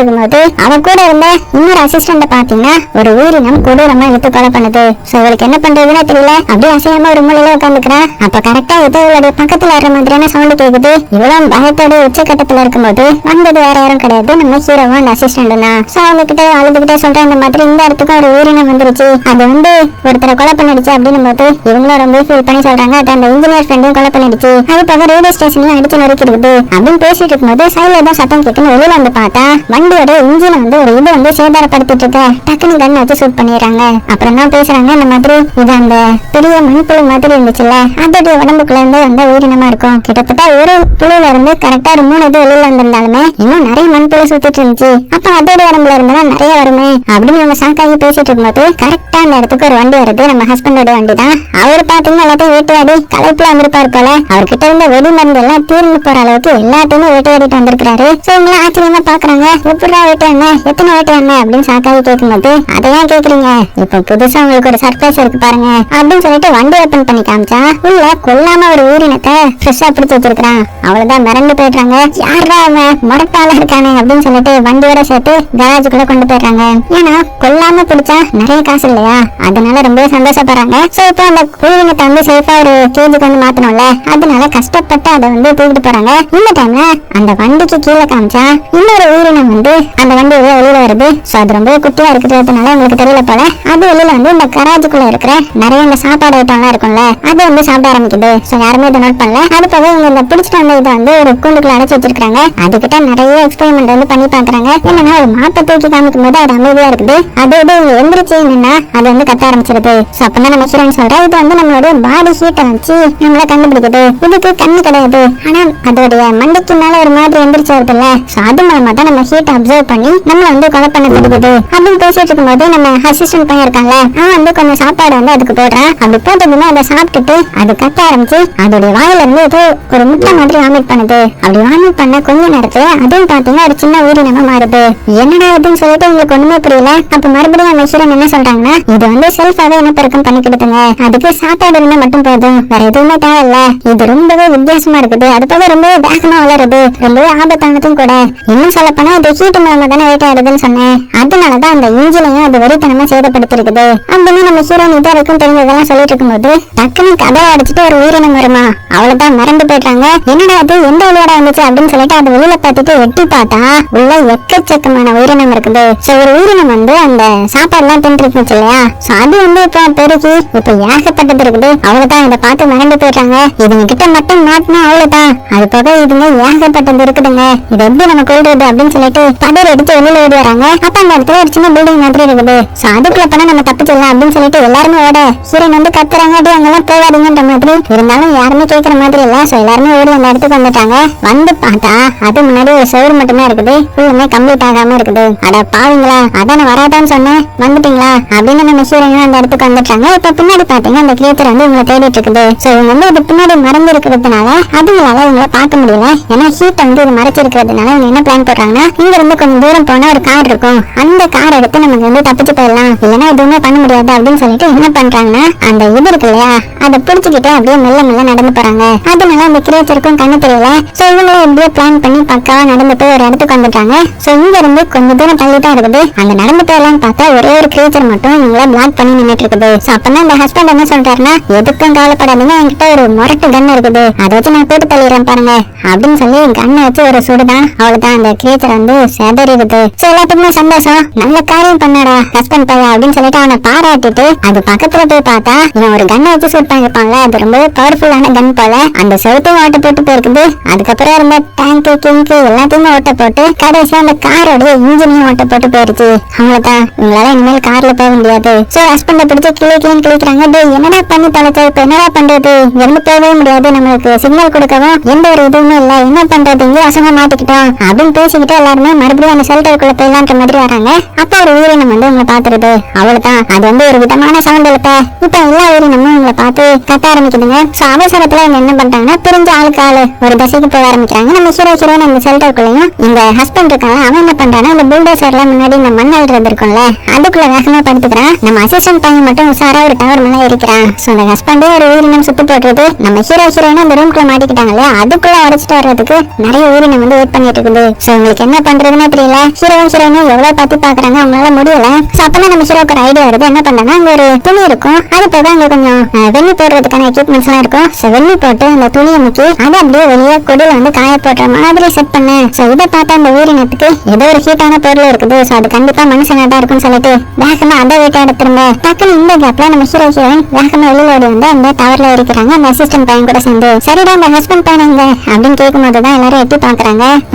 இருக்கும்போது அவ கூட இருந்த இன்னொரு அசிஸ்டன்ட பாத்தீங்கன்னா ஒரு உயிரினம் கொடூரமா எடுத்து கொலை பண்ணுது. சோ இவளுக்கு என்ன பண்றதுன்னு தெரியல, அப்படியே அசையாம ஒரு மூலையில உட்காந்துக்கிறா. அப்ப கரெக்டா இவளுடைய பக்கத்துல வர்ற மாதிரியான சவுண்ட் கேக்குது. இவளும் பயத்தோட உச்சக்கட்டத்துல இருக்கும்போது வந்தது வேற யாரும் கிடையாது, நம்ம ஹீரோவும் அந்த அசிஸ்டன்ட் தான். சோ அவங்க கிட்ட அழுதுகிட்டே சொல்றேன், இந்த மாதிரி இந்த இடத்துக்கு ஒரு உயிரினம் வந்துருச்சு, அது வந்து ஒருத்தரை கொலை பண்ணிடுச்சு அப்படின்னு போது இவங்களும் ரொம்ப ஃபீல் பண்ணி சொல்றாங்க, அது அந்த இன்ஜினியர் ஃப்ரெண்டையும் கொலை பண்ணிடுச்சு, அது போக ரேடியோ ஸ்டேஷன்லயும் அடிச்சு நொறுக்கிடுது அப்படின்னு பேசிட்டு இருக்கும்போது சைடுல தான் சத்தம் கேட்குன்னு வெளியில வந்து பார்த்தா வண்டியோட இன்ஜின் வந்து ஒரு இது வந்து சேதாரப்படுத்திட்டு இருக்க. டக்குனு கண்ணை வச்சு ஷூட் பண்ணிடுறாங்க. அப்புறம் தான் பேசுறாங்க, இந்த மாதிரி இது அந்த பெரிய மண்புழு மாதிரி இருந்துச்சுல்ல, அதோடைய உடம்புக்குள்ள இருந்து வந்த உயிரினமா இருக்கும். கிட்டத்தட்ட ஒரு புழுல இருந்து கரெக்டா ஒரு 3 இது வெளியில வந்திருந்தாலுமே இன்னும் நிறைய மண்புழு சுத்திட்டு இருந்துச்சு. அப்ப அதோட உடம்புல இருந்தா நிறைய வருமே அப்படின்னு இவங்க ஷாக்காகி பேசிட்டு இருக்கும்போது கரெக்டா அந்த இடத்துக்கு ஒரு வண்டி வருது. நம்ம ஹஸ்பண்டோட வண்டி தான். அவர் பாத்தீங்கன்னா எல்லாத்தையும் வேட்டையாடி களைப்புல வந்திருப்பாரு போல. அவர்கிட்ட இருந்த வெடி மருந்து எல்லாம் தீர்ந்து போற அளவுக்கு எல்லாத்தையுமே வேட்டையாடிட்டு வந்திருக்காரு. சோ இவங்க ஆச்சரியமா பாக்குறாங்க, எப்படா வேட்டையாண்ண, எத்தனை வேட்டையாண்ண அப்படின்னு ஷாக்காகி கேட்கும்போது அதையும் கேக்குறீங்க, இப்ப புதுசா உங்களுக்கு ஒரு சர்ப்ரைஸ் இருக்கு பாருங்க அப்படின்னு சொல்லிட்டு வண்டி ஓபன் பண்ணி காமிச்சா உள்ள கொல்லாம ஒரு உயிரினத்தை ஃப்ரெஷ்ஷா பிடிச்சு வச்சிருக்கான். அவ்வளவுதான் மிரண்டு போயிடுறாங்க. யாரா அவன் முரட்டால இருக்கானே அப்படின்னு சொல்லிட்டு வண்டியோட சேர்த்து கராஜுக்குள்ள கொண்டு போயிடுறாங்க. ஏன்னா கொல்லாம பிடிச்சா நிறைய காசு இல்லையா, அதனால ரொம்ப சந்தோஷப்படுறாங்க. சோ இப்போ அந்த உயிரினத்தை வந்து சேஃபா ஒரு கேஜுக்கு வந்து மாத்தணும்ல, அதனால கஷ்டப்பட்டு அதை வந்து தூக்கிட்டு போறாங்க. இந்த டைம்ல அந்த வண்டிக்கு கீழே காமிச்சா இன்னொரு உயிரினம் வந்து அந்த வண்டி வெளியில வருது. சோ அது ரொம்ப குட்டியா இருக்கிறதுனால உங்களுக்கு தெரியல போல. அது வெளியில வந்து இந்த கராஜுக்குள்ள இருக்கிற நிறைய இந்த சாப்பாடு ஐட்டம் எல்லாம் இருக்கும்ல, அது வந்து சாப்பிட ஆரம்பிக்குது. சோ யாருமே இதை நோட் பண்ணல. அது போக இவங்க இந்த பிடிச்சிட்டு வந்த இதை வந்து ஒரு கூண்டுக்குள்ள அடைச்சு வச்சிருக்காங்க. அதுகிட்ட நிறைய எக்ஸ்பெரிமெண்ட் வந்து பண்ணி பாக்குறாங்க. என்னன்னா ஒரு மாப்பை தூக்கி காமிக்கும் போது அது அமைதியா இருக்குது, அதோட எந்திரிச்சு நின்னா அது வந்து கத்த ஆரம்பிச்சிருது. சோ அப்பதான் நம்ம ஹீரோயின் சொல்றா, இது வந்து நம்மளுடைய பாடி ஹீட்டை வச்சு நம்மள கண்டுபிடிக்குது. இதுக்கு கண்ணு கிடையாது, ஆனா அதோடைய மண்டைக்கு மேல ஒரு மாதிரி எந்திரிச்சு வருதுல்ல, சோ அது மூலமா தான் நம்ம ஹீட்டை அப்சர்வ் பண்ணி நம்மள வந்து கொலை பண்ண தெரியுது அப்படின்னு பேசிட்டு இருக்கும்போது நம்ம அசிஸ்டன்ட் பையன் இருக்காங்க, அவன் வந்து கொஞ்சம் சாப்பாடு வந்து அதுக்கு போடுறான். அப்படி போட்டதுமே அதை சாப்பிட்டுட்டு அது கத்த ஆரம்பிச்சு அதோடைய வாயில இருந்து ஏதோ ஒரு முட்டை மாதிரி வாமிட் பண்ணுது. அப்படி வாமிட் பண்ண கொஞ்ச நேரத்துல அதுவும் பாத்தீங்கன்னா ஒரு சின்ன உயிரினமா மாறுது. என்னடா அப்படின்னு சொல்லிட்டு உங்களுக்கு ஒண்ணுமே புரியல. அப்ப மறுபடியும் நம்ம ஹீரோயின் என்ன சொல்றாங்கன்னா, இது வந்து செல்ஃபாவே இனப்பெருக்கம் பண்ணிக்கிடுதுங்க, அதுக்கு சாப்பாடு இருந்தா மட்டும் போதும், வேற எதுவுமே தேவையில்ல. இது ரொம்பவே வித்தியாசமா இருக்குது, அது போக ரொம்பவே வேகமா வளருது, ரொம்பவே ஆபத்தானதும் கூட. இன்னும் சொல்ல போனா இது ஹீட் மூலமா தானே வேட்டையாடுதுன்னு சொன்னேன், அதனாலதான் அந்த இன்ஜினையும் அது வெறித்தனமா சேதப்படுத்திருக்குது அப்படின்னு நம்ம ஹீரோயின் இது வரைக்கும் தெரிஞ்சதெல்லாம் சொல்லிட்டு இருக்கும்போது டக்குனு கதை அடிச்சுட்டு ஒரு உயிரினம் வருமா, அவ்வளவுதான் மறந்து போயிட்டாங்க. என்னடா அது எந்த வழியோட வந்துச்சு அப்படின்னு சொல்லிட்டு அது வெளியில பார்த்துட்டு எட்டி பார்த்தா உள்ள எக்கச்சக்கமான உயிரினம் இருக்குது. சோ ஒரு உயிரினம் வந்து அந்த சாப்பாடு எல்லாம் தின்று இருந்துச்சு இல்லையா, சோ அது வந்து இப்ப பெருகி இப்ப ஏகப்பட்டது இருக்குது. அவ்வளவுதான் இதை பார்த்து மறந்து போயிட்டாங்க. இதுங்க கிட்ட மட்டும் மாட்டினா அவ்வளவுதான், அது போக இதுங்க ஏகப்பட்டது இருக்குதுங்க, இது எப்படி நம்ம கொள்றது அப்படின்னு சொல்லிட்டு பதர் எடுத்து வெளியில ஓடி வராங்க. அப்ப அந்த இடத்துல ஒரு சின்ன பில்டிங் மாதிரி இருக்குது. சோ அதுக்குள்ள போனா நம்ம தப்பிச்சிடலாம் அப்படின்னு சொல்லிட்டு எல்லாருமே ஓட ஹீரோயின் வந்து கத்துறாங்க, அப்படி அங்கெல்லாம் போகாதீங்கன்ற மாதிரி. இருந்தாலும் யாருமே கேட்கற மாதிரி இல்ல. சோ எல்லாருமே ஓடி அந்த இடத்துக்கு வந்துட்டாங்க. வந்து பார்த்தா அது முன்னாடி ஒரு செவரு மட்டுமே இருக்குது, ஃபுல்லுமே கம்ப்ளீட் ஆகாம இருக்குது. அட பாவீங்களா, அதான் வராதான்னு சொன்னேன், வந்துட்டீங்களா அப்படின்னு நம்ம ஹீரோயின் அந்த இடத்துக்கு வந்துட்டாங்க. இப்ப பின்னாடி பாத்தீங்கன்னா அந்த கிரியேட்டர் வந்து உங்களை தேடிட்டு இருக்குது. சோ இவங்க வந்து இது பின்னாடி மறைஞ்சு இருக்கிறதுனால அதுங்களால இவங்களை பார்க்க முடியல. ஏன்னா ஹீட் வந்து இது மறைச்சு இருக்கிறதுனால இவங்க என்ன பிளான் போடுறாங்கன்னா, இங்க இருந்து கொஞ்சம் தூரம் போனா ஒரு கார் இருக்கும், அந்த கார் எடுத்து நமக்கு வந்து தப்பிச்சு போயிடலாம், இல்லைன்னா எதுவுமே பண்ண முடியாது அப்படின்னு சொல்லிட்டு என்ன பண்றாங்கன்னா அந்த இது இருக்கு இல்லையா அதை பிடிச்சுக்கிட்டு அப்படியே மெல்ல மெல்ல நடந்து போறாங்க. அதனால அந்த கிரியேட்டருக்கும் கண்ணு தெரியல. சோ இவங்களும் எப்படியோ பிளான் பண்ணி பக்காவா நடந்து போய் ஒரு இடத்துக்கு வந்துட்டாங்க. சோ இங்க இருந்து கொஞ்சம் தூரம் தள்ளிதான் இருக்குது. அந்த நடந்து போயெல்லாம் பார்த்தா ஒரே ஒரு கிரியேச்சர் மட்டும் இவங்கள பிளாக் பண்ணி நின்னுட்டு இருக்குது. சோ அப்பதான் அந்த ஹஸ்பண்ட் என்ன சொல்றாருன்னா, எதுக்கும் கவலைப்படாதீங்க, என்கிட்ட ஒரு முரட்டு கன் இருக்குது, அதை வச்சு நான் போட்டு தள்ளிடுறேன் பாருங்க அப்படின்னு சொல்லி கண்ணை வச்சு ஒரு சுடுதான். அவ்வளவுதான் அந்த கிரியேச்சர் வந்து செதறிடுது. சோ எல்லாத்துக்குமே சந்தோஷம், நல்ல காரியம் பண்ணாடா ஹஸ்பண்ட் பையா அப்படின்னு சொல்லிட்டு அவனை பாராட்டிட்டு அது பக்கத்துல போய் பார்த்தா இவன் ஒரு கண்ணை வச்சு ஷூட் பண்ணிருப்பாங்க. அது ரொம்பவே பவர்ஃபுல்லான கன் போல. அந்த செவத்தையும் ஓட்ட போட்டு போயிருக்குது. அதுக்கப்புறம் இருந்த டேங்கு கிங்கு எல்லாத்தையுமே ஓட்ட போட்டு கடைசி அந்த காரோட இன்ஜினையும் ஓட்ட போட்டு போயிருச்சு. அவ்வளவுதான், இவங்களால இனிமேல் கார்ல போக முடியாது. சோ ஹஸ்பண்ட பிடிச்சு கிளின்னு கிளிக்கிறாங்க. என்னடா பண்ணி தொலைச்ச, இப்ப என்னடா பண்றது, இருந்து போகவே முடியாது, நம்மளுக்கு சிக்னல் கொடுக்கவும் எந்த ஒரு இதுவுமே இல்ல, என்ன பண்றது, இங்க வசமா மாட்டிக்கிட்டோம் அப்படின்னு பேசிக்கிட்டு எல்லாருமே மறுபடியும் அந்த ஷெல்டருக்குள்ள போயிடலான்ற மாதிரி வராங்க. அப்ப ஒரு உயிரினம் வந்து உங்களை பாத்துருது. அவ்வளவுதான். அது வந்து ஒரு விதமான சவுண்ட் எழுப்ப இப்ப எல்லா உயிரினமும் இவங்களை பார்த்து கத்த ஆரம்பிக்குதுங்க. சோ அவசரத்துல இவங்க என்ன பண்றாங்கன்னா பிரிஞ்ச ஆளுக்கு ஆளு ஒரு தசைக்கு போக ஆரம்பிக்கிறாங்க. நம்ம ஹீரோயின் அந்த ஷெல்டருக்குள்ளயும் இந்த ஹஸ்பண்ட் இருக்காங்க. அவன் என்ன பண்றான்னா இந்த புல்டோசர்ல முன்னாடி இந்த மண் அழுறது இருக்கும்ல அதுக்குள்ள வேகமா படுத்துக்கிறான். நம்ம அசிஸ்டன்ட் பையன் மட்டும் உசாரா ஒரு டவர் மேல இருக்கிறான். சோ இந்த ஹஸ்பண்ட் ஒரு உயிரினம் சுட்டு போடுறது நம்ம ஹீரோயின் அந்த ரூம்குள்ள மாட்டிக்கிட்டாங்களே அதுக்குள்ள உடைச்சிட்டு வர்றதுக்கு நிறைய உயிரினம் வந்து வெயிட் பண்ணிட்டு இருக்குது. சோ உங்களுக்கு என்ன பண்றதுன்னு தெரியல. ஹீரோயின் எவ்வளவு பத்தி பாக்குறாங்க அவங்களால முடியல. சோ அப்பதான் நம்ம ஹீரோக்கு ஒரு ஐடியா வருது. என்ன பண்ணா அங்க ஒரு துணி இருக்கும். அது போக அங்க கொஞ்சம் வெண்ணி போடுறதுக்கான எக்யூப்மெண்ட்ஸ் எல்லாம் இருக்கும். சோ வெண்ணி போட்டு அந்த துணியை முக்கி அதை அப்படியே வெளியே கொடியில வந்து காய போடுற மாதிரி செட் பண்ண. சோ இதை பார்த்தா அந்த உயிரினத்துக்கு ஏதோ ஒரு ஹீட்டான பொருள் இருக்குது. சோ அது கண்டிப்பா மனுஷனா தான் இருக்கும்னு சொல்லிட்டு வேகமா அதை வீட்டை திரும்ப டக்குனு இந்த கேப்ல நம்ம ஹீரோயின் வேகமா வெளியில ஓடி வந்து அந்த டவர்ல இருக்கிறாங்க. அந்த அசிஸ்டன்ட் பையன் கூட சேர்ந்து சரிடா அந்த ஹஸ்பண்ட் பையன் எங்க அப்படின்னு கேட்கும் போதுதான் எல்லாரும் எட்டி பாக்குறாங்க.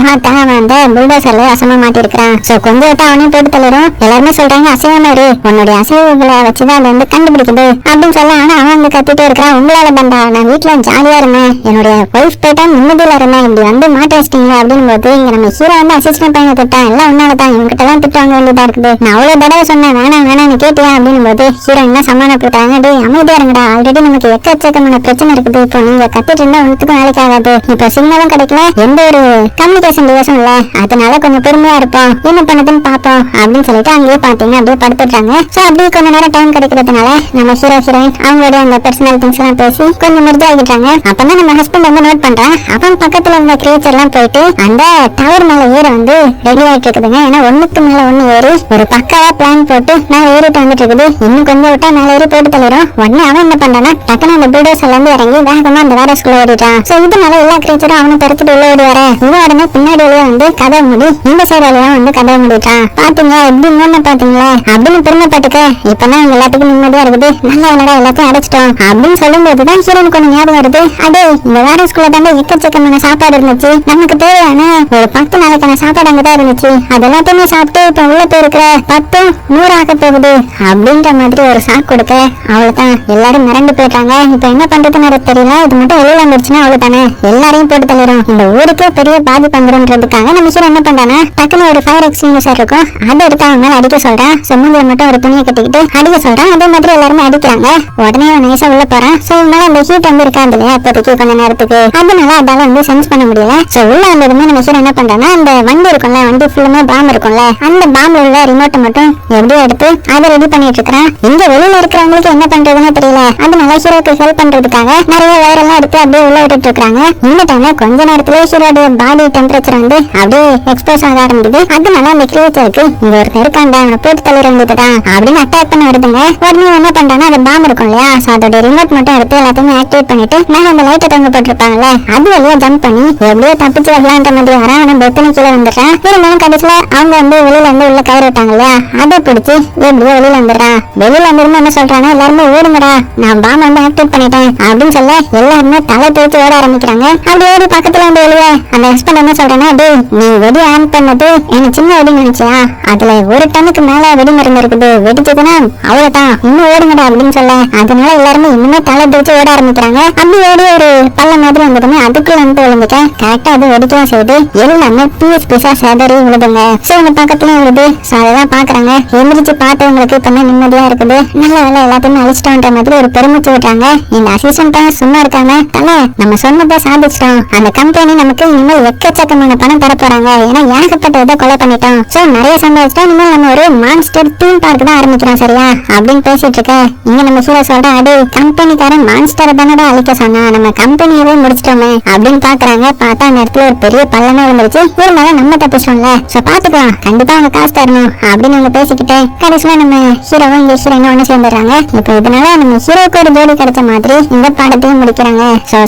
அவன் அந்த புல்டோசர்ல அசமா மாட்டி இருக்கிறான். சோ கொஞ்சம் விட்டு அவனையும் போட்டு தள்ளிடும். எல்லாருமே சொல்றாங்க அசையாம இரு உன்னுடைய அசைவுகளை வச்சுதான் அதை வந்து கண்டுபிடிக்குது அப்படின்னு சொல்ல. ஆனா அவன் அங்க கத்திட்டே இருக்கிறான். உங்களால பண்டா நான் வீட்டுல ஜாலியா இருந்தேன் என்னுடைய ஒய்ஃப் போயிட்டா நிம்மதியில இருந்தேன் இப்படி வந்து மாட்ட வச்சிட்டீங்களா அப்படின்னு போது இங்க நம்ம ஹீரோ வந்து அசிஸ்டன்ட் பையனை திட்டான். எல்லாம் உன்னாலதான் இவங்கிட்ட தான் திட்டு வாங்க வேண்டியதா இருக்குது. நான் அவ்வளவு தடவை சொன்னேன் வேணாம் நீ கேட்டியா அப்படின்னு போது ஹீரோ என்ன சமாதானப்படுத்துறாங்க. டே அமைதியா இருங்கடா ஆல்ரெடி நமக்கு எக்கச்சக்கமான பிரச்சனை இருக்குது. இப்போ நீங்க கத்திட்டு இருந்தா ஒன்றுக்கும் வேலைக்கு ஆகாது. இப்ப சிக்னலும் கிடைக்கல எந்த ஒரு கம்யூனிகேஷன் டிவைஸும் இல்ல. அதனால கொஞ்சம் பொறுமையா இருப்போம் என்ன பண்ணுதுன்னு பாப்போம் அப்படின்னு சொல்லிட்டு அங்கேயே பாத்தீங்க அப்படியே படுத்துட்டாங்க. சோ அப்படியே கொஞ்ச நேரம் டைம் கிடைக்கிறதுனால நம்ம ஹீரோயின் அவங்களுடைய அந்த பர்சனல் திங்ஸ் எல்லாம் பேசி கொஞ்சம் மிர்ஜா ஆகிட்டாங்க. அப்பதான் நம்ம ஹஸ்பண்ட் வந்து நோட் பண்றான். அவன் பக்கத்துல இருந்த கிரியேச்சர் எல்லாம் போயிட்டு அந்த டவர் மேல ஏற வந்து ரெடி ஆயிட்டு இருக்குதுங்க. ஏன்னா ஒண்ணுக்கு மேல ஒண்ணு ஏறி ஒரு பக்காவா பிளான் போட்டு நான் ஏறிட்டு வந்துட்டு இருக்குது. இன்னும் கொஞ்சம் விட்டா மேல ஏறி போட்டு தள்ளிடும். உடனே அவன் என்ன பண்றான்னா டக்குனு அந்த புல்டோசர்ல இருந்து இறங்கி வேகமா அந்த வைரஸ்குள்ள ஓடிட்டான். சோ இதனால எல்லா கிரியேச்சரும் அவனை துரத்துட்டு உள்ள ஓடி வர இவன் உடனே பின்னாடி வழியா வந்து கதை மூடி இந்த சைடு வழியா வந்து கதை மூடிட்டான். பாத்தீங்களா எப்படி மூணு பாத்தீங்களா அப்படின்னு பெருமைப்பட்டுக்க இப்பதான் எல்லாத்துக்கும் நிம்மதியா இருக்குது. நல்லா விளையாட எல்லாத்தையும் அடைச்சிட்டோம் அப்படின்னு சொல்லும் போதுதான் ஹீரோனுக்கு கொஞ்சம் ஞாபகம் வருது. அதே இந்த வைரஸ்குள்ள தாண்ட எக்கச்சக்கமான சாப்பாடு இருந்துச்சு. நமக்கு தேவையான ஒரு 10 நாளைக்கான சாப்பாடு அங்கதான் இருந்துச்சு. அது எல்லாத்தையுமே சாப்பிட்டு இப்ப உள்ள போயிருக்கிற 10 100 ஆக போகுது அப்படின்ற மாதிரி ஒரு சாக்கு கொடுக்க அவ்வளவுதான் எல்லாரும் மிரண்டு போயிட்டாங்க. இப்ப என்ன பண்றதுன்னு தெரியல. இது மட்டும் வெளியில வந்துருச்சுன்னா அவ்வளவுதானே எல்லாரையும் போட்டு தள்ளிடும். இந்த ஊருக்கே பெரிய பாதிப்பு வந்துருன்றதுக்காக நம்ம ஹீரோ என்ன பண்றானா டக்குனு ஒரு ஃபயர் எக்ஸ்டிங்விஷர் இருக்கும் அதை எடுத்து அவன் மேல அடிக்க சொல்றான். சொன்னதுல மட்டும் ஒரு துணியை கட்டிக்கிட்டு அடிக்க சொல்றான். அதே மாதிரி எல்லாருமே அடிக்கிறாங்க. உடனே அவன் நைஸா உள்ள போறான். சோ இவனால அந்த ஹீட் வந்து இருக்காது இல்லையா அப்போதைக்கு கொஞ்ச நேரத்துக்கு அதனால அதால வந்து சென்ஸ் பண்ண முடியல. சோ உள்ள வந்ததுமே நம்ம ஹீரோ என்ன பண்றானா அந்த வண்டி இருக்கும்ல வண்டி ஃபுல்லுமே பாம் இருக்கும்ல அந்த பாம்ல உள்ள ரிமோட்டை மட்டும் எப்படியோ எடுத்து அதை ரெடி பண்ணிட்டு இருக்கிறான். இங்க வெளியில இருக்கிறவங்களுக்கு என்ன பண்றதுன்னு தெரியல. அதனால ஹீரோக்கு ஹெல்ப் பண்றதுக்காக நிறைய வயர் எல்லாம் எடுத்து அப்படியே உள்ள விட்டுட்டு இருக்காங்க. இந்த டைம்ல கொஞ்ச நேரத்துல ஹீரோட பாடி டெம்பரேச்சர் வந்து அப்படியே எக்ஸ்போஸ் ஆக ஆரம்பிக்குது. அதனால அந்த கிரியேச்சருக்கு இங்க ஒரு இருக்காண்டா அவனை போட்டு தள்ளிட வேண்டியதுதான் அப்படின்னு அட்டாக் பண்ண வருதுங்க. உடனே என்ன பண்றானா அந்த பாம் இருக்கும் இல்லையா அதோட ரிமோட் மட்டும் எடுத்து எல்லாத்தையுமே ஆக்டிவேட் பண்ணிட்டு மேல அந்த லைட்டை தொங்க போட்டிருப்பாங்கல்ல அது வழியா ஜம்ப் பண்ணி எப்படியோ தப்பிச்சு வரலான்ற மாதிரி வரான். ஆனா பெத்தனை கீழே வந்துடுறான். இருந்தாலும் கடைசியில அவங்க வந்து வெளியில வந்து உள்ள கயிறு விட்டாங்க இல்லையா அதை பிடிச்சு எப்படியோ வெளியில வந்துடுறான். வெளியில வந்துருந்து என்ன சொல்றானா எல்லாருமே ஓடுங்கடா நான் பாம் வந்து ஆக்டிவேட் பண்ணிட்டேன் அப்படின்னு சொல்ல எல்லாருமே தலை தேய்ச்சி ஓட ஆரம்பிக்கிறாங்க. அப்படி ஓடி பக்கத்துல வந்து வெளியே அந்த ஹஸ்பண்ட் என்ன சொல்றானா டே நீ வெடி ஆன் பண்ணது எனக்கு சின்ன வெடி நினைச்சியா அதுல 1 டன்னுக்கு மேல வெடி மருந்து இருக்குது வெடிச்சதுன்னா அவ்வளவுதான் இன்னும் ஓடுங்கடா அப்படின்னு சொல்ல அதனால எல்லாருமே இன்னுமே தலை தேய்ச்சி ஓட ஆரம்பிக்கிறாங்க. அப்படி ஓடி ஒரு பள்ளம் மாதிரி வந்ததுமே அதுக்குள்ள வந்து விழுந்துக்க கரெக்டா அது வெடிக்கவும் செய்யுது. எல்லாமே பீஸ் பீஸா சேதறி விழுதுங்க. சோ இந்த பக்கத்துலயும் விழுது. சோ அதெல்லாம் பாக்குறாங்க. எந்திரிச்சு பார்த்தவங்களுக்கு இப்ப நிம்மதியா இருக்குது. நல்ல வேலை எல்லாத்தையுமே அழிச்சிட்டோன்ற மாதிரி ஒரு பெருமிச்சு விட்டாங்க. இந்த அசிஸ்டன்ட் சும்மா இருக்காம தலை நம்ம சொன்னதை சாதிச்சிட்டோம். அந்த கம்பெனி நமக்கு இனிமேல் எக்கச்சக்கமான பணம் தர போறாங்க. ஏன்னா ஏகப்பட்ட இதை கொலை பண்ணிட்டோம். சோ நிறைய சம்பாதிச்சிட்டோம். இனிமேல் நம்ம ஒரு மான்ஸ்டர் தீம் பார்க் தான் ஆரம்பிக்கிறோம் சரியா அப்படின்னு பேசிட்டு இருக்க இங்க நம்ம ஹீரோ சொல்ற அது கம்பெனிக்காரன் மான்ஸ்டர் தானடா அழிக்க சொன்னா நம்ம கம்பெனியவே முடிச்சிட்டோமே அப்படின்னு பாக்குறாங்க. பார்த்தா அந்த இடத்துல ஒரு பெரிய பள்ளமே விழுந்துருச்சு. இருந்தாலும் நம்ம தப்பிச்சோம்ல சோ பாத்துக்கலாம் கண்டிப்பா அவங்க காசு தரணும் அப்படின்னு அவங்க பேசிக்கிட்டே கடைசியில நம்ம ஹீரோவும் இங்க ஹீரோயினும் ஒண்ணு சேர்ந்துடுறாங்க. இப்போ இதனால நம்ம ஹீரோக்கு ஒரு ஜோடி கிடைச்ச மாதிரி இந்த பாடத்தையும் முடிக்கிறாங்க. சோ